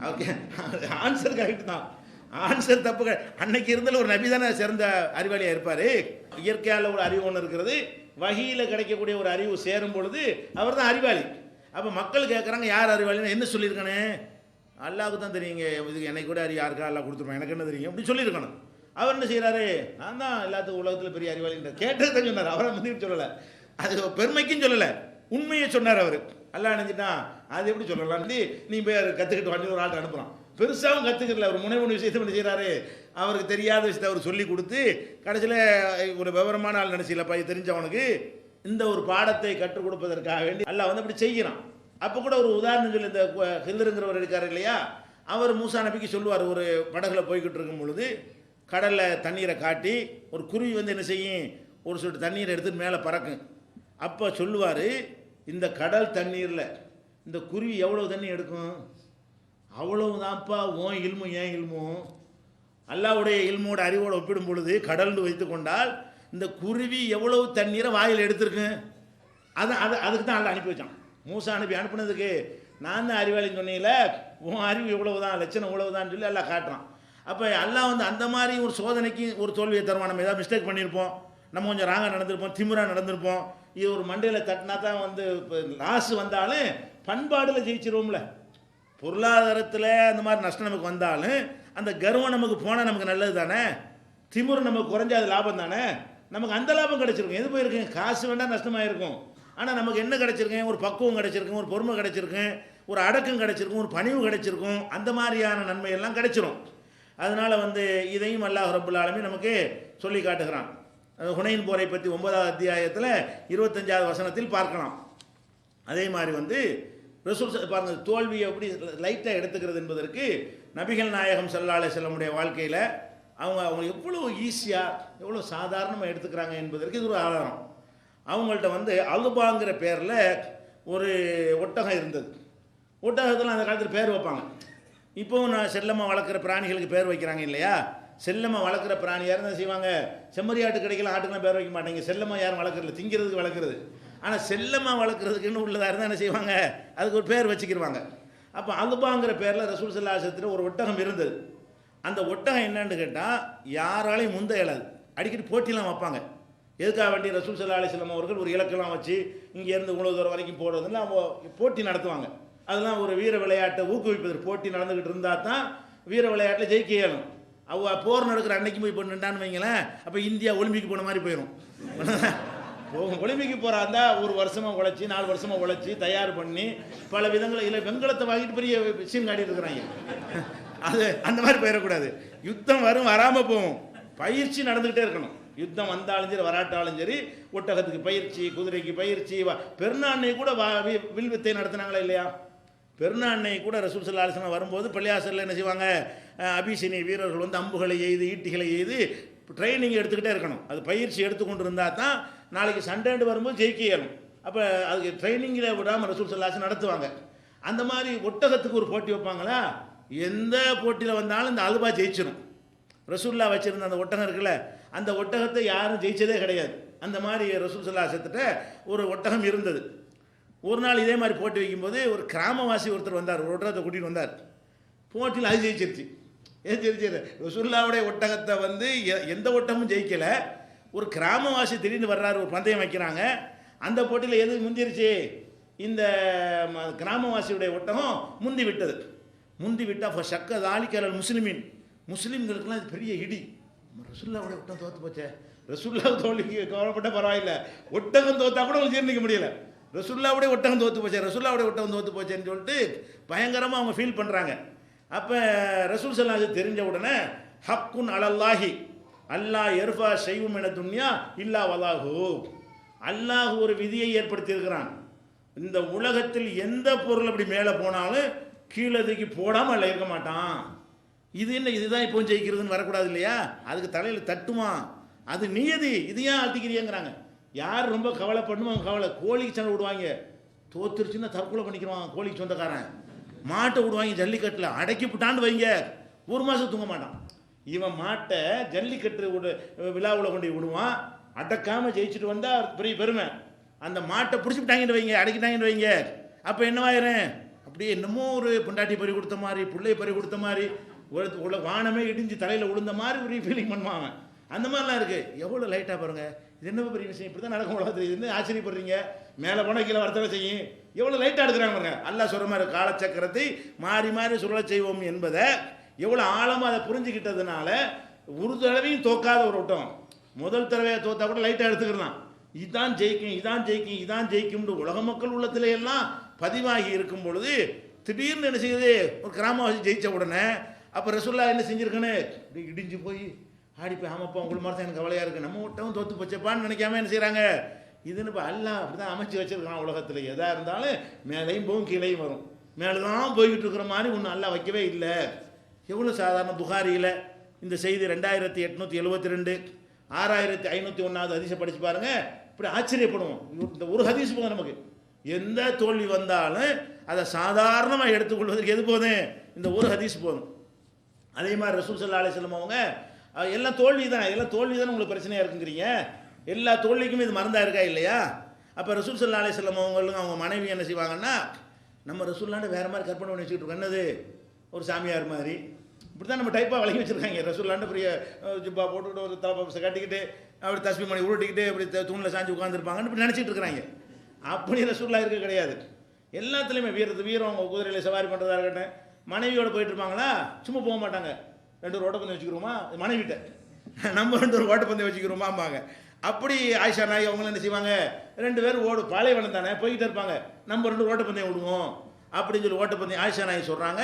அவருக்கு ஆன்சர் கரெக்ட் தான், ஆன்சர் தப்பு. அன்னைக்கு இருந்தாலும் ஒரு நபி தானே சிறந்த அறிவாளியாக இருப்பார். இயற்கையால் ஒரு அறிவு ஒன்று இருக்கிறது, வஹீயில் கிடைக்கக்கூடிய ஒரு அறிவு சேரும் பொழுது அவர் தான் அறிவாளி. அப்போ மக்கள் கேட்குறாங்க, யார் அறிவாளின்னு என்ன சொல்லியிருக்கானே, அல்லாவுக்கு தான் தெரியுங்க, இதுக்கு என்னை கூட அறிவு யாருக்கா அல்லா கொடுத்துருப்பேன், எனக்கு என்ன தெரியும் அப்படி சொல்லியிருக்கணும். அவர் என்ன செய்கிறாரு, நான் தான் எல்லாத்துக்கும் உலகத்தில் பெரிய அறிவாளின்ற கேட்டது தான் சொன்னார். அவரை வந்து சொல்லலை, அது பெருமைக்கும் சொல்லலை, உண்மையை சொன்னார் அவர். எல்லாம் நினைச்சிட்டான், அது எப்படி சொல்லலாம், நீ போய் கற்றுக்கிட்டு வண்டி ஒரு ஆள்கிட்ட அனுப்புகிறான். பெருசாகவும் கற்றுக்கல, அவர் முனை விஷயத்தை என்ன செய்கிறாரு, அவருக்கு தெரியாத விஷயத்தை அவர் சொல்லி கொடுத்து கடைசியில் ஒரு விவரமான ஆள் நினச்சிலப்பா, இது தெரிஞ்சவனுக்கு இந்த ஒரு பாடத்தை கற்றுக் கொடுப்பதற்காக வேண்டி அல்லாஹ் வந்து அப்படி செய்கிறான். அப்போ கூட ஒரு உதாரணம் சொல்லி, இந்த ஹில்ருங்கிறவர் இருக்கார் இல்லையா, அவர் மூசா நபிக்கு சொல்லுவார், ஒரு படகுல போய்கிட்டு இருக்கும் பொழுது கடலில் தண்ணீரை காட்டி ஒரு குருவி வந்து என்ன செய்யும், ஒரு சொட்டு தண்ணீரை எடுத்துட்டு மேலே பறக்கும். அப்போ சொல்லுவார், இந்த கடல் தண்ணீரில் இந்த குருவி எவ்வளோ தண்ணி எடுக்கும், அவ்வளவுதான்ப்பா உன் இல்மும் ஏன் இல்மும். அல்லாஹ்வுடைய இல்மோட அறிவோடு ஒப்பிடும் பொழுது கடல்னு வைத்து கொண்டால் இந்த குருவி எவ்வளவு தண்ணீரை வாயில் எடுத்திருக்கு. அதுக்கு தான் அல்லாஹ் அனுப்பி வச்சான். மூசா அனுப்பி அனுப்புனதுக்கு நான் தான் அறிவாளின்னு சொன்னீங்கள, உன் அறிவு இவ்வளவு தான், லட்சணம் இவ்வளவுதான் சொல்லி அல்லாஹ் காட்டுறான். அப்போ அல்லாஹ் வந்து அந்த மாதிரி ஒரு சோதனைக்கு ஒரு தோல்வியை தருவான். நம்ம ஏதாவது மிஸ்டேக் பண்ணியிருப்போம், நம்ம கொஞ்சம் ராங்காக நடந்திருப்போம், திமிராக நடந்திருப்போம், இது ஒரு மண்டையில் தட்டினா தான் வந்து இப்போ லாஸ் வந்தாலும் பண்பாடில் ஜெயிச்சிருவோம்ல. பொருளாதாரத்தில் அந்த மாதிரி நஷ்டம் நமக்கு வந்தாலும் அந்த கர்வம் நமக்கு போனால் நமக்கு நல்லது தானே, திமிரு நமக்கு குறைஞ்சா அது லாபம் தானே, நமக்கு அந்த லாபம் கிடைச்சிருக்கும். எது போயிருக்குங்க, காசு வேண்டாம் நஷ்டமாக இருக்கும். ஆனால் நமக்கு என்ன கிடைச்சிருக்கேன், ஒரு பக்குவம் கிடைச்சிருக்கும், ஒரு பொறுமை கிடைச்சிருக்கும், ஒரு அடக்கம் கிடைச்சிருக்கும், ஒரு பணிவு கிடைச்சிருக்கும், அந்த மாதிரியான நன்மையெல்லாம் கிடைச்சிரும். அதனால் வந்து இதையும் அல்லாஹ் ரப்புல் ஆலமீன் நமக்கு சொல்லி காட்டுகிறான். ஹுனைன் போரை பற்றி 9வது அத்தியாயத்தில் 25வது வசனத்தில் பார்க்கலாம். அதே மாதிரி வந்து ரசூல் பாருங்கள், தோல்வியை எப்படி லைட்டாக எடுத்துக்கிறது என்பதற்கு நபிகள் நாயகம் ஸல்லல்லாஹு அலைஹி வஸல்லம் வாழ்க்கையில் அவங்க அவங்க எவ்வளோ ஈஸியாக எவ்வளோ சாதாரணமாக எடுத்துக்கிறாங்க என்பதற்கு இது ஒரு ஆதாரம். அவங்கள்ட்ட வந்து அலுபாங்கிற பேரில் ஒரு ஒட்டகம் இருந்தது. ஒட்டகத்தில் அந்த காலத்தில் பேர் வைப்பாங்க. இப்போவும் நான் செல்லமாக வளர்க்குற பிராணிகளுக்கு பேர் வைக்கிறாங்க இல்லையா? செல்லமாக வளர்க்குற பிராணி யாரும் தான் செய்வாங்க. செம்மறியாட்டு கிடைக்கல, ஆட்டுக்கெல்லாம் பேர் வைக்க மாட்டாங்க. செல்லமாக யாரும் வளர்க்குறது, திங்கிறதுக்கு வளர்க்குறது. ஆனால் செல்லமாக வளர்க்குறதுக்குன்னு உள்ளதாக இருந்தால் என்ன செய்வாங்க, அதுக்கு ஒரு பேர் வச்சுக்கிடுவாங்க. அப்போ அலுபாங்கிற பேரில் ரசூல் ஸல்லல்லாஹு அலைஹி வஸல்லம் ஒரு ஒட்டகம் இருந்தது. அந்த ஒட்டகம் என்னன்னு கேட்டால் யாராலையும் முந்த இயலாது. அடிக்கடி போட்டிலாம் வைப்பாங்க. எதுக்காக வேண்டிய ரசூல் ஸல்லல்லாஹு அலைஹி வஸல்லம் அவர்கள் ஒரு இலக்கெல்லாம் வச்சு இங்கேருந்து இவ்வளோ தூரம் வரைக்கும் போடுறதுன்னு அவங்க போட்டி நடத்துவாங்க. அதெல்லாம் ஒரு வீர விளையாட்டை ஊக்குவிப்பதற்கு போட்டி நடந்துக்கிட்டு இருந்தால் தான் வீர விளையாட்டில் ஜெயிக்க இயலும். போர் நடக்கிற அன்னைக்கு போய் நின்றான்னு வைங்களேன், அப்போ இந்தியா ஒலிம்பிக்கு போன மாதிரி போயிடும். ஒலிம்பிக்கு போகிறாந்தா ஒரு வருஷமாக உழைச்சி 4 வருஷமாக உழைச்சி தயார் பண்ணி பல விதங்களில் இல்லை வெங்கலத்தை வாங்கிட்டு பெரிய விஷயம் காட்டிட்டு இருக்கிறாங்க. அது அந்த மாதிரி போயிடக்கூடாது. யுத்தம் வரும், வராமல் போகும். பயிற்சி நடந்துக்கிட்டே இருக்கணும். யுத்தம் வந்தாலும் சரி வராட்டாலும் சரி ஒட்டகத்துக்கு பயிற்சி, குதிரைக்கு பயிற்சி. பெருநாண்ணை கூட வில்வித்தை நடத்தினாங்களா இல்லையா? பெருநாண்ணை கூட ரசூல் ஸல்லல்லாஹு அலைஹி வஸல்லம் வரும்போது பள்ளியாசலில் என்ன செய்வாங்க, அபிசீனிய வீரர்கள் வந்து அம்புகளை எய்து ஈட்டிகளை எய்து ட்ரைனிங் எடுத்துக்கிட்டே இருக்கணும். அது பயிற்சி எடுத்துக்கொண்டு இருந்தால் தான் நாளைக்கு சண்டைண்டு வரும்போது ஜெயிக்க இயலும். அப்போ அதுக்கு ட்ரைனிங்கில் விடாமல் ரசூல் ஸல்லல்லாஹு அலைஹி வஸல்லம் நடத்துவாங்க. அந்த மாதிரி ஒட்டகத்துக்கு ஒரு போட்டி வைப்பாங்களா? எந்த போட்டியில் வந்தாலும் இந்த அலுபா ஜெயிச்சிடும். ரசூல்லா வச்சுருந்த அந்த ஒட்டகம் இருக்குல்ல, அந்த ஒட்டகத்தை யாரும் ஜெயிச்சதே கிடையாது. அந்த மாதிரி ரசூல் ஸல்லல்லாஹு அலைஹி வஸல்லம் ஒரு ஒட்டகம் இருந்தது. ஒரு நாள் இதே மாதிரி போட்டி வைக்கும்போது ஒரு கிராமவாசி ஒருத்தர் வந்தார், ஒரு ஒட்டகத்தை கூட்டிகிட்டு வந்தார். போட்டியில் அது ஜெயிச்சிருச்சு. ஜெயிச்சிரு ரசூல்லாவுடைய ஒட்டகத்தை வந்து எந்த ஒட்டகமும் ஜெயிக்கலை. ஒரு கிராமவாசி திடீர்னு வர்றாரு, ஒரு பந்தயம் வைக்கிறாங்க. அந்த போட்டியில் எது முந்திருச்சு? இந்த கிராமவாசியுடைய ஒட்டகம் முந்தி விட்டது. முந்தி விட்டால் ஷக்க தாலிக்கல் முஸ்லிமின், முஸ்லீம்களுக்கெல்லாம் இது பெரிய இடி. ரசூல்லாவுடைய ஒட்டகம் தோற்று போச்சே, ரசூல்லா தோல்விக்கு கவலைப்பட்ட பரவாயில்லை, ஒட்டகம் தோத்தா கூட உங்களுக்கு ஜீர்ணிக்க முடியலை. ரசூல்லாவுடைய ஒட்டகம் தோற்று போச்சே, ரசூல்லாவுடைய ஒட்டகம் தோற்று போச்சேன்னு சொல்லிட்டு பயங்கரமாக அவங்க ஃபீல் பண்ணுறாங்க. அப்போ ரசூல் ஸல்லல்லாஹு அலைஹி வஸல்லம் தெரிஞ்ச உடனே ஹக்குன் அலல்லாஹி அல்லாஹ் எர்ஃபா ஷைஉம் மின துன்யா இல்லா வலாஹு, அல்லாஹ் ஒரு விதியை ஏற்படுத்தியிருக்கிறான். இந்த உலகத்தில் எந்த பொருள் அப்படி மேலே போனாலும் கீழே தூக்கி போடாமல் அல்ல இருக்க மாட்டான். இது என்ன, இதுதான் இப்போ ஜெயிக்கிறதுன்னு வரக்கூடாது இல்லையா? அதுக்கு தலையில் தட்டுமா, அது நியதி. இது ஏன் அழுத்திக்கிறியங்கிறாங்க. யார் ரொம்ப கவலைப்படணும் அவங்க கவலை. கோழிக்கு சண்டை விடுவாங்க, தோத்துருச்சுன்னா தற்கொலை பண்ணிக்கிறான் கோழிக்கு சொந்தக்காரன். மாட்டை விடுவாங்க ஜல்லிக்கட்டில், அடக்கி விட்டான்னு வைங்க, ஒரு மாதம் தூங்க மாட்டான். இவன் மாட்டை ஜல்லிக்கட்டு விழாவில் கொண்டு விடுவான், அடக்காமல் ஜெயிச்சுட்டு வந்தால் பெரிய பெருமை. அந்த மாட்டை பிடிச்சிட்டாங்கன்னு வைங்க, அடக்கிட்டாங்கன்னு வைங்க, அப்போ என்னவாயிரும், அப்படியே என்னமோ ஒரு பொண்டாட்டி பறி கொடுத்த மாதிரி, பிள்ளையை பறி கொடுத்த மாதிரி, ஒரு வானமே இடிஞ்சு தலையில் விழுந்த மாதிரி ஒரு ஃபீலிங் பண்ணுவாங்க. அந்த மாதிரிலாம் இருக்குது. எவ்வளோ லைட்டாக பாருங்கள், இது என்ன பெரிய விஷயம், இப்படி தான் நடக்கும் உலகத்தில். இது ஆச்சரியப்படுறீங்க, மேலே போனால் கீழே வரத்தவை செய்யும். எவ்வளோ லைட்டாக எடுக்கிறாங்க பாருங்க. அல்லாஹ் சொல்கிற மாதிரி காலச்சக்கரத்தை மாறி மாறி சுழல செய்வோம் என்பதை எவ்வளோ ஆழமாக அதை புரிஞ்சுக்கிட்டதுனால ஒரு தடவையும் தோக்காத ஒரு ஒட்டம். முதல் தடவையாக தோத்தா கூட லைட்டாக எடுத்துக்கலாம். இதான் ஜெயிக்கும், இதான் ஜெயிக்கும், இதான் ஜெயிக்கும்னு உலக மக்கள் உள்ளத்துல எல்லாம் பதிவாகி இருக்கும் பொழுது திடீர்னு என்ன செய்யுது, ஒரு கிராமவாசி ஜெயித்த உடனே அப்போ ரசூல்லா என்ன செஞ்சுருக்குன்னு இப்படி இடிஞ்சு போய் ஆடி போய், ஆமாப்பா உங்களுக்கு மாதிரி தான் எனக்கு கவலையாக இருக்குது, நம்ம ஒட்டவும் தோற்று போச்சப்பான்னு நினைக்காம என்ன செய்கிறாங்க. இதுன்னு இப்போ அல்லாஹ் அப்படி தான் அமைச்சு வச்சிருக்கான். உலகத்தில் எதாக இருந்தாலும் மேலேயும் போகும் கீழேயும் வரும். மேலே தான் போய்கிட்டு இருக்கிற மாதிரி ஒன்றும் அல்லாஹ் வைக்கவே இல்லை. எவ்வளோ சாதாரண. புகாரியில் இந்த செய்தி 2872 6501 ஹதீஸை படித்து பாருங்கள். இப்படி ஆச்சரியப்படுவோம். இந்த ஒரு ஹதீஸ் போதும் நமக்கு. எந்த தோல்வி வந்தாலும் அதை சாதாரணமாக எடுத்துக்கொள்வதற்கு எது போதும், இந்த ஒரு ஹதீஸ் போதும். அதே மாதிரி ரசூல் ஸல்லல்லாஹு அலைஹி வஸல்லம் அவங்க எல்லாம் தோல்வி தான், எல்லாம் தோல்வி தானே உங்களுக்கு பிரச்சனையாக இருக்குங்கிறீங்க. எல்லா தோல்விக்கும் இது மருந்தாக இருக்கா இல்லையா? அப்போ ரசூல் ஸல்லல்லாஹு அலைஹி வஸல்லம் அவங்களும் அவங்க மனைவி என்ன செய்வாங்கன்னா, நம்ம ரசூல்லாண்டு வேறு மாதிரி கற்பனை பண்ணி வச்சுக்கிட்டு இருக்கோம். என்னது, ஒரு சாமியார் மாதிரி இப்படி தான் நம்ம டைப்பாக வழங்கி வச்சுருக்காங்க. ரசூல்லாண்டு பெரிய ஜிப்பா போட்டுக்கிட்டு ஒரு தலப்பை கட்டிக்கிட்டு அப்படி தஸ்பீ மணி உருட்டிக்கிட்டு அப்படி தூணில் சாஞ்சு உட்காந்துருப்பாங்கன்னு இப்படி நினச்சிட்டு இருக்கிறாங்க. அப்படி ரசூல்லா இருக்க கிடையாது. எல்லாத்துலேயுமே வீரம், அவங்க குதிரையில் சவாரி பண்ணுறதா இருக்கட்டும், மனைவியோடு போயிட்டு இருப்பாங்களா, சும்மா போக மாட்டாங்க. 2 ஒரு ஓட்டப்பந்தயம் வச்சுக்கிறோமா மனைவிட்ட, நம்ம 2 ஒரு ஓட்டப்பந்தயம் வச்சுக்கிறோமாம்பாங்க. அப்படி ஆயிஷா நாய் அவங்களும் என்ன செய்வாங்க, 2 பேரும் பாலைவனம் தானே போய்கிட்டே இருப்பாங்க, நம்ம 2 ஓட்டப்பந்தயம் விடுவோம் அப்படின்னு சொல்லி ஓட்டப்பந்தயம். ஆயிஷா நாய் சொல்கிறாங்க,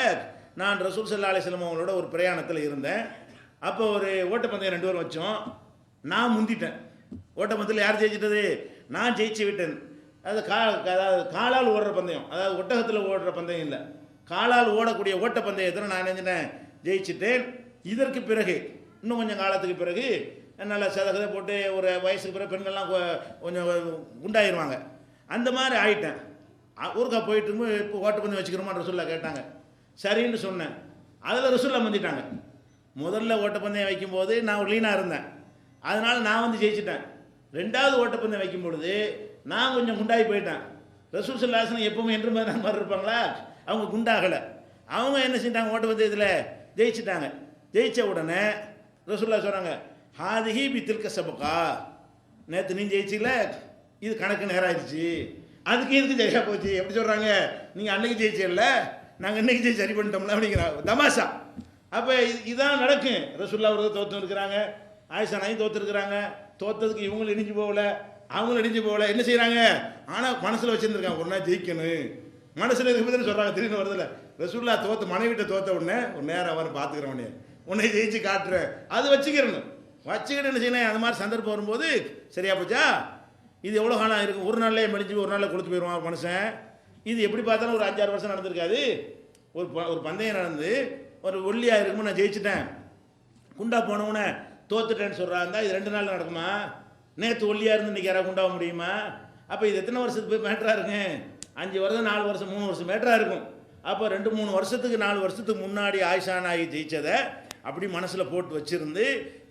நான் ரசூல் ஸல்லல்லாஹு அலைஹி வஸல்லம் அவங்களோட ஒரு பிரயாணத்தில் இருந்தேன். அப்போ ஒரு ஓட்டப்பந்தயம் 2 பேரும் வச்சோம். நான் முந்திட்டேன். ஓட்டப்பந்தயத்தில் யார் ஜெயிச்சிட்டது, நான் ஜெயிச்சு விட்டேன். அது அதாவது காலால் ஓடுற பந்தயம், அதாவது ஒட்டகத்தில் ஓடுற பந்தயம் இல்லை, காலால் ஓடக்கூடிய ஓட்ட பந்தயத்தில் நான் நினைச்சிட்டேன் ஜெயிச்சிட்டேன். இதற்கு பிறகு இன்னும் கொஞ்சம் காலத்துக்கு பிறகு நல்லா சதகதை போட்டு ஒரு வயசுக்கு பிறகு பெண்கள்லாம் கொஞ்சம் குண்டாயிருவாங்க. அந்த மாதிரி ஆயிட்டேன். ஊருக்கா போயிட்டு இருக்கும்போது இப்போ ஓட்டப்பந்தயம் வச்சுக்கிறோமா ரசூல்லா கேட்டாங்க. சரின்னு சொன்னேன். அதில் ரசூல்லா வந்துட்டாங்க. முதல்ல ஓட்டப்பந்தயம் வைக்கும்போது நான் ஒரு லீனாக இருந்தேன், அதனால் நான் வந்து ஜெயிச்சிட்டேன். ரெண்டாவது ஓட்டப்பந்தயம் வைக்கும் பொழுது நான் கொஞ்சம் குண்டாகி போயிட்டேன். ரசூல் ஸல்லல்லாஹு எப்பவுமே என்று மாதிரி இருப்பாங்களா, அவங்க குண்டாகலை. அவங்க என்ன செஞ்சாங்க, ஓட்டப்பந்தயத்தில் ஜெயிச்சிட்டாங்க. ஜெயித்த உடனே ரசூலுல்லாஹ் சொல்கிறாங்க, ஹாதிஹி பித்தில்க சபகா, நேற்று நீ ஜெயிச்சில, இது கணக்கு நேராகிடுச்சு, அதுக்கு இதுக்கு ஜெயிச்சா போச்சு. எப்படி சொல்கிறாங்க, நீங்கள் அன்னைக்கு ஜெயிச்சில்ல, நாங்கள் இன்னைக்கு ஜெயிச்சு சரி பண்ணிட்டோம்ல அப்படிங்கிறாங்க. தமாஷா. அப்போ இதான் நடக்கும். ரசூலுல்லாஹ் அவர்கள் தோற்று இருக்கிறாங்க, ஆயிஷா நாயும் தோற்றுருக்குறாங்க. தோற்றதுக்கு இவங்களும் இடிஞ்சு போகல, அவங்களும் இடிஞ்சு போகல. என்ன செய்கிறாங்க, ஆனால் மனசில் வச்சுருந்துருக்காங்க, ஒரு நாள் ஜெயிக்கணும். மனசில் இருக்குதுன்னு சொல்கிறாங்க. திடீர்னு வருதில்ல, ரசூலுல்லாஹ் தோற்று மனைவிட்ட தோற்ற உடனே ஒரு நேரம் அவர் பார்த்துக்கிறவனே, உன்னை ஜெயிச்சு காட்டுறேன், அது வச்சுக்கிறணும். வச்சுக்கிட்டு என்ன செய்யணும், அந்த மாதிரி சந்தர்ப்பம் வரும்போது சரியா போச்சா. இது எவ்வளோ காலம் இருக்கும், ஒரு நாள்லேயே மெலிஞ்சு ஒரு நாளில் கொடுத்து போயிடுவான் மனுஷன். இது எப்படி பார்த்தாலும் ஒரு 5-6 வருஷம் நடந்திருக்காது. ஒரு பந்தயம் நடந்து ஒரு ஒல்லியாக இருக்குமோ நான் ஜெயிச்சிட்டேன், குண்டா போனவுடனே தோத்துட்டேன்னு சொல்கிறாங்க. இது 2 நாள் நடக்குமா? நேற்று ஒல்லியாக இருந்து இன்றைக்கி யாராவது குண்டாக முடியுமா? அப்போ இது எத்தனை வருஷத்துக்கு போய் மேட்டராக இருக்குங்க? 5 வருஷம் 4 வருஷம் 3 வருஷம் மேட்டராக இருக்கும். அப்போ 2-3 வருஷத்துக்கு 4 வருஷத்துக்கு முன்னாடி ஆயிஷா நாயி ஜெயிச்சதை அப்படி மனசில் போட்டு வச்சுருந்து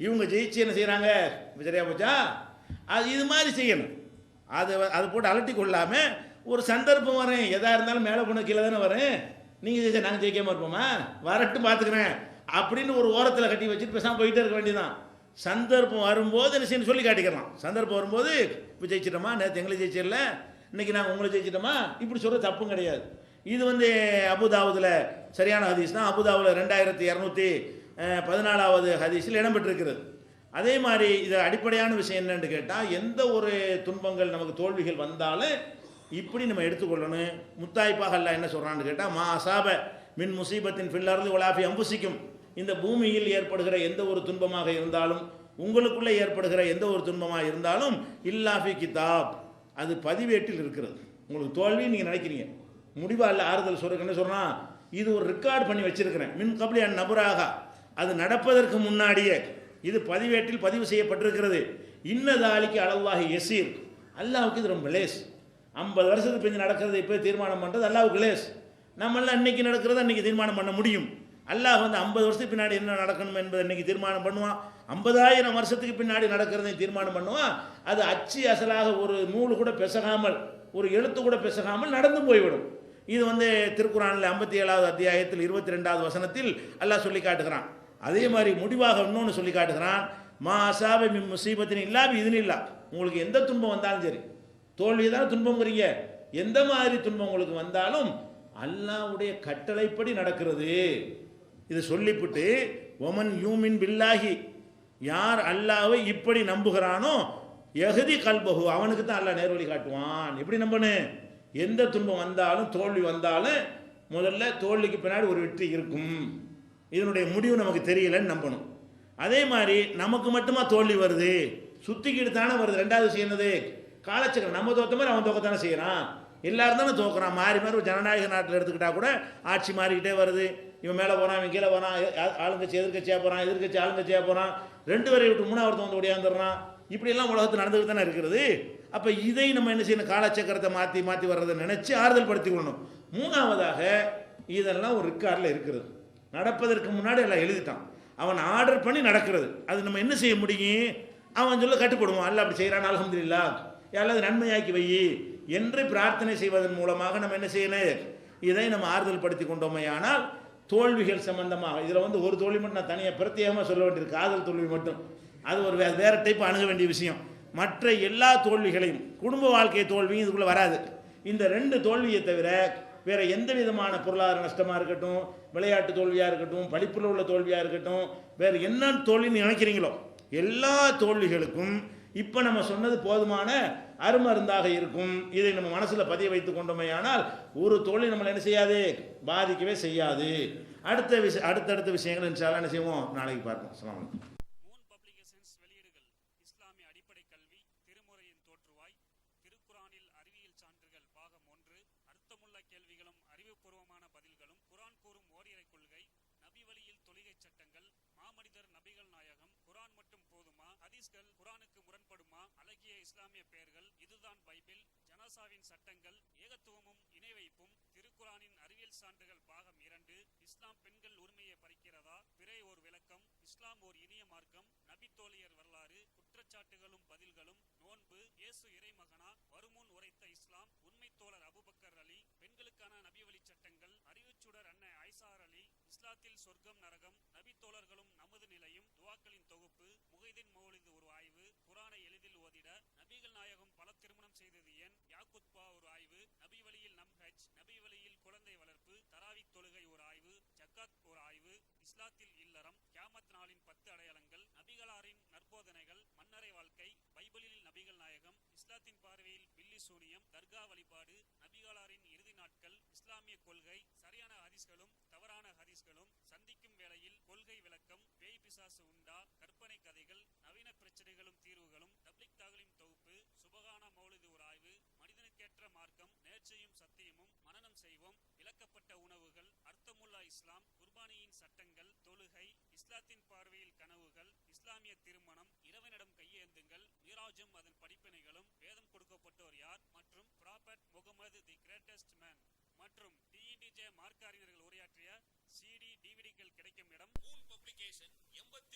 இவங்க ஜெயிச்சு என்ன செய்கிறாங்க, இப்போ சரியா போச்சா. அது இது மாதிரி செய்யணும். அதை போட்டு அலட்டி கொள்ளாமல் ஒரு சந்தர்ப்பம் வரேன், எதாக இருந்தாலும் மேலே போன கீழே தானே வரேன். நீங்கள் ஜெயிச்சா நாங்கள் ஜெயிக்காமல் இருப்போமா? வரட்டும் பார்த்துக்கிறேன் அப்படின்னு ஒரு ஓரத்தில் கட்டி வச்சுட்டு பேசாமல் போயிட்டே இருக்க வேண்டியதான். சந்தர்ப்பம் வரும்போது என்ன செய்யணும் சொல்லி காட்டிக்கலாம். சந்தர்ப்பம் வரும்போது இப்போ ஜெயிச்சிட்டோமா, நேற்று எங்களை ஜெயிச்சிடல, இன்றைக்கி நாங்கள் உங்களை ஜெயிச்சிட்டோமா, இப்படி சொல்கிற தப்பும் கிடையாது. இது அபுதாவுதில் சரியான ஹதீஸ் தான். அபுதாவில் 2214வது ஹதீஸில் இடம்பெற்றிருக்கிறது. அதே மாதிரி இது அடிப்படையான விஷயம் என்னன்னு கேட்டால், எந்த ஒரு துன்பங்கள் நமக்கு தோல்விகள் வந்தாலும் இப்படி நம்ம எடுத்துக்கொள்ளணும். முத்தாய்ப்பாக அல்லாஹ் என்ன சொல்கிறான்னு கேட்டால், மா அசாப மின் முசீபத்தின் ஃபில் வலாஃபி அம்புசிக்கும், இந்த பூமியில் ஏற்படுகிற எந்த ஒரு துன்பமாக இருந்தாலும், உங்களுக்குள்ளே ஏற்படுகிற எந்த ஒரு துன்பமாக இருந்தாலும், இல்லாஃபி கிதாப், அது பதிவேட்டில் இருக்கிறது. உங்களுக்கு தோல்வி நீங்கள் நினைக்கிறீங்க, முடிவாக இல்லை ஆறுதல் சொல்கிறதுக்கு என்ன சொல்கிறான், இது ஒரு ரெக்கார்ட் பண்ணி வச்சிருக்கிறேன். மின் கப்லி அன் நபராக, அது நடப்பதற்கு முன்னாடியே இது பதிவேட்டில் பதிவு செய்யப்பட்டிருக்கிறது. இன்னதாலிக்கு அலல்லாஹி யசீர், அல்லாஹ்வுக்கு இது ரொம்ப லேஸ். 50 வருஷத்துக்கு பின் நடக்கிறது இப்போ தீர்மானம் பண்ணுறது அல்லாஹ்வுக்கு லேஸ். நம்மளாம் அன்னைக்கு நடக்கிறத அன்றைக்கி தீர்மானம் பண்ண முடியும். அல்லாஹ் 50 வருஷத்துக்கு பின்னாடி என்ன நடக்கணும் என்பதை இன்றைக்கி தீர்மானம் பண்ணுவான். 50,000 வருஷத்துக்கு பின்னாடி நடக்கிறதை தீர்மானம் பண்ணுவான். அது அச்சு அசலாக ஒரு நூல் கூட பெசகாமல், ஒரு எழுத்து கூட பெசகாமல் நடந்து போய்விடும். இது திருக்குறானில் 57வது அத்தியாயத்தில் 22வது வசனத்தில் அல்லாஹ் சொல்லி காட்டுகிறான். அதே மாதிரி முடிவாக இன்னொன்று சொல்லி காட்டுகிறான், மா அசாப மின் முசீபத்தின் இல்லாம இதுன்னு இல்லை. உங்களுக்கு எந்த துன்பம் வந்தாலும் சரி, தோல்வி தானே துன்பங்கிறீங்க, எந்த மாதிரி துன்பம் உங்களுக்கு வந்தாலும் அல்லாஹ்வுடைய கட்டளைப்படி நடக்கிறது. இது சொல்லிவிட்டு, ஒமன் யூமின் பில்லாஹி, யார் அல்லாஹ்வை இப்படி நம்புகிறானோ, யஹ்தி கல்பஹு, அவனுக்கு தான் அல்லாஹ் நேர்வழி காட்டுவான். எப்படி நம்பணும், எந்த துன்பம் வந்தாலும் தோல்வி வந்தாலும் முதல்ல தோல்விக்கு பின்னாடி ஒரு வெற்றி இருக்கும், இதனுடைய முடிவு நமக்கு தெரியலன்னு நம்பணும். அதே மாதிரி நமக்கு மட்டுமா தோல்வி வருது, சுத்திக்கிட்டு தானே வருது. ரெண்டாவது விஷயம் என்னது, காலச்சக்கரம். நம்ம தோற்ற மாதிரி அவன் தோக்கத்தானே செய்கிறான், எல்லாரும் தானே தோக்குறான். மாறி மாறி ஒரு ஜனநாயக நாட்டில் எடுத்துக்கிட்டா கூட ஆட்சி மாறிக்கிட்டே வருது. இவன் மேலே போகிறான், இவன் கீழே போகிறான், ஆளுங்கட்சி எதிர்கட்சியாக போகிறான், எதிர்கட்சி ஆளுங்கட்சியாக போகிறான், 2 பேரை விட்டு 3வது வந்து ஓடியாந்துடுறான். இப்படியெல்லாம் உலகத்தில் நடந்துக்கிட்டு தானே இருக்கிறது. அப்போ இதை நம்ம என்ன செய்யணும், காலச்சக்கரத்தை மாற்றி மாற்றி வர்றதை நினச்சி ஆறுதல் படுத்தி கொள்ளணும். 3வதாக இதெல்லாம் ஒரு ரெக்கார்டில் இருக்கிறது, நடப்பதற்கு முன்னாடி எல்லாம் எழுதிட்டான், அவன் ஆர்டர் பண்ணி நடக்கிறது. அது நம்ம என்ன செய்ய முடியும், அவன் சொல்ல கட்டுப்படுவான். அல்ல அப்படி செய்கிறான், அல்ஹம்துலில்லாஹ், யாராவது நன்மையாக்கி வை என்று பிரார்த்தனை செய்வதன் மூலமாக நம்ம என்ன செய்யணும், இதை நம்ம ஆறுதல் படுத்தி கொண்டோமே. ஆனால் தோல்விகள் சம்பந்தமாக இதில் ஒரு தோல்வி மட்டும் நான் தனியாக பிரத்யேகமாக சொல்ல வேண்டியிருக்கு, காதல் தோல்வி மட்டும். அது ஒரு வேறு டைப் அணுக வேண்டிய விஷயம். மற்ற எல்லா தோல்விகளையும், குடும்ப வாழ்க்கை தோல்வியும் இதுக்குள்ளே வராது. இந்த 2 தோல்வியை தவிர வேறு எந்த விதமான பொருளாதார நஷ்டமாக இருக்கட்டும், விளையாட்டு தோல்வியாக இருக்கட்டும், படிப்பில் உள்ள தோல்வியாக இருக்கட்டும், வேறு என்ன தோல்வின்னு நினைக்கிறீங்களோ எல்லா தோல்விகளுக்கும் இப்போ நம்ம சொன்னது போதுமான அருமருந்தாக இருக்கும். இதை நம்ம மனசில் பதிய வைத்து கொண்டோமையானால் ஒரு தோல்வி நம்மளை என்ன செய்யாது, பாதிக்கவே செய்யாது. அடுத்தடுத்த விஷயங்கள் இன்ஷா அல்லாஹ் என்ன செய்வோம், நாளைக்கு பார்ப்போம். அஸ்ஸலாமு அலைக்கும். மூன் பப்ளிகேஷன்ஸ் வெளியீடுகள்: இஸ்லாமிய அடிப்படை கல்வி, திருமுறையின் தோற்றுவாய், திருக்குரானில் அறிவியல் சான்றுகள் பாகம் 1, அர்த்தமுள்ள கேள்விகளும் அறிவுபூர்வமான பதில்களும், குரான் கூறும் ஓரிரை கொள்கை, நபி வழியில் தொழுகை சட்டங்கள், மாமனிதர் நபிகள் நாயகம் குரான் மட்டும் போதுமா? ஹதீஸ்கள் குரானுக்கு முரண்படுமா? அழகிய இஸ்லாமிய பெயர்கள், இதுதான் பைபிள், ஜனாசாவின் சட்டங்கள், ஏகத்துவமும் இணை வைப்பும், திருக்குரானின் அறிவியல் சான்றுகள் பாகம் 2, இஸ்லாம் பெண்கள் உரிமையை பறிக்கிறதா? பிறை ஒரு விளக்கம், இஸ்லாம் ஓர் இனிய மார்க்கம், நபி தோழியர் வரலாறு, குற்றச்சாட்டுகளும் பதில்களும், நோன்பு, இயேசு இறைமகனா, வருமுன் உரைத்த இஸ்லாம், உண்மை தோழர் அபுபக்கர் அலி, பெண்களுக்கான நபி வழி சட்டங்கள், அறிவுச்சுடர் அன்னை ஐசார் அலி, இஸ்லாத்தில் சொர்க்கம் நரகம், நபி தோழர்களும் நமது நிலையும், துவாக்களின் தொகுப்பு, முகைதீன் மௌலிது ஒரு ஆய்வு, குரானை எளிதில் ஓதிட, நபிகள் நாயகம் பல திருமணம் செய்தது ஏன், யாக்குத்பா ஒரு ஆய்வு, நபி வழியில் நம் ஹஜ், நபி வழியில் குழந்தை வளர்ப்பு, தராவிக் தொழுகை ஒரு ஆய்வு, ஜக்காத் ஒரு ஆய்வு, இஸ்லாத்தில் இல்லறம், கியாமத் நாளின் 10 அடையாளங்கள், நபிகளாரின் நற்போதனைகள், மன்னரை வாழ்க்கை, பைபிளில் நபிகள் நாயகம், இஸ்லாத்தின் பார்வையில் பில்லி சூனியம், தர்கா வழிபாடு, நபிகளாரின் இறுதி நாட்கள், இஸ்லாமிய கொள்கை, சரியான ஹதீஸ்களும் தவறான ஹதீஸ்களும், சந்திக்கும் வேளையில் கொள்கை விளக்கம், பேய் பிசாசு உண்டா, கற்பனை கதைகள், நவீன பிரச்சனைகளும் தீர்வுகளும், தப்லிக் தாகலிம் தொகுப்பு, சுபகானா மௌலிது ஒரு ஆய்வு, மனிதனுக்கேற்ற மார்க்கம், நேர்ச்சையும் சத்தியமும், மனனம் செய்வோம், விளக்கப்பட்ட உணவுகள், அர்த்தமுல்லா இஸ்லாம், குர்பானியின் சட்டங்கள், தொழுகை, இஸ்லாத்தின் பார்வையில் கனவுகள், இஸ்லாமிய திருமணம், இறைவனிடம் கையேந்துங்கள், மீராஜும் அதன் படிப்பினைகளும், வேதம் கொடுக்கப்பட்டோர் யார், மற்றும் prophet Mohammed the greatest man மற்றும் டிஇடிஜே மார்க்க அறிஞர்கள் உரையாற்றிய CD, DVDக்கள் கிடைக்கும் இடம் மூன் பப்ளிகேஷன், 87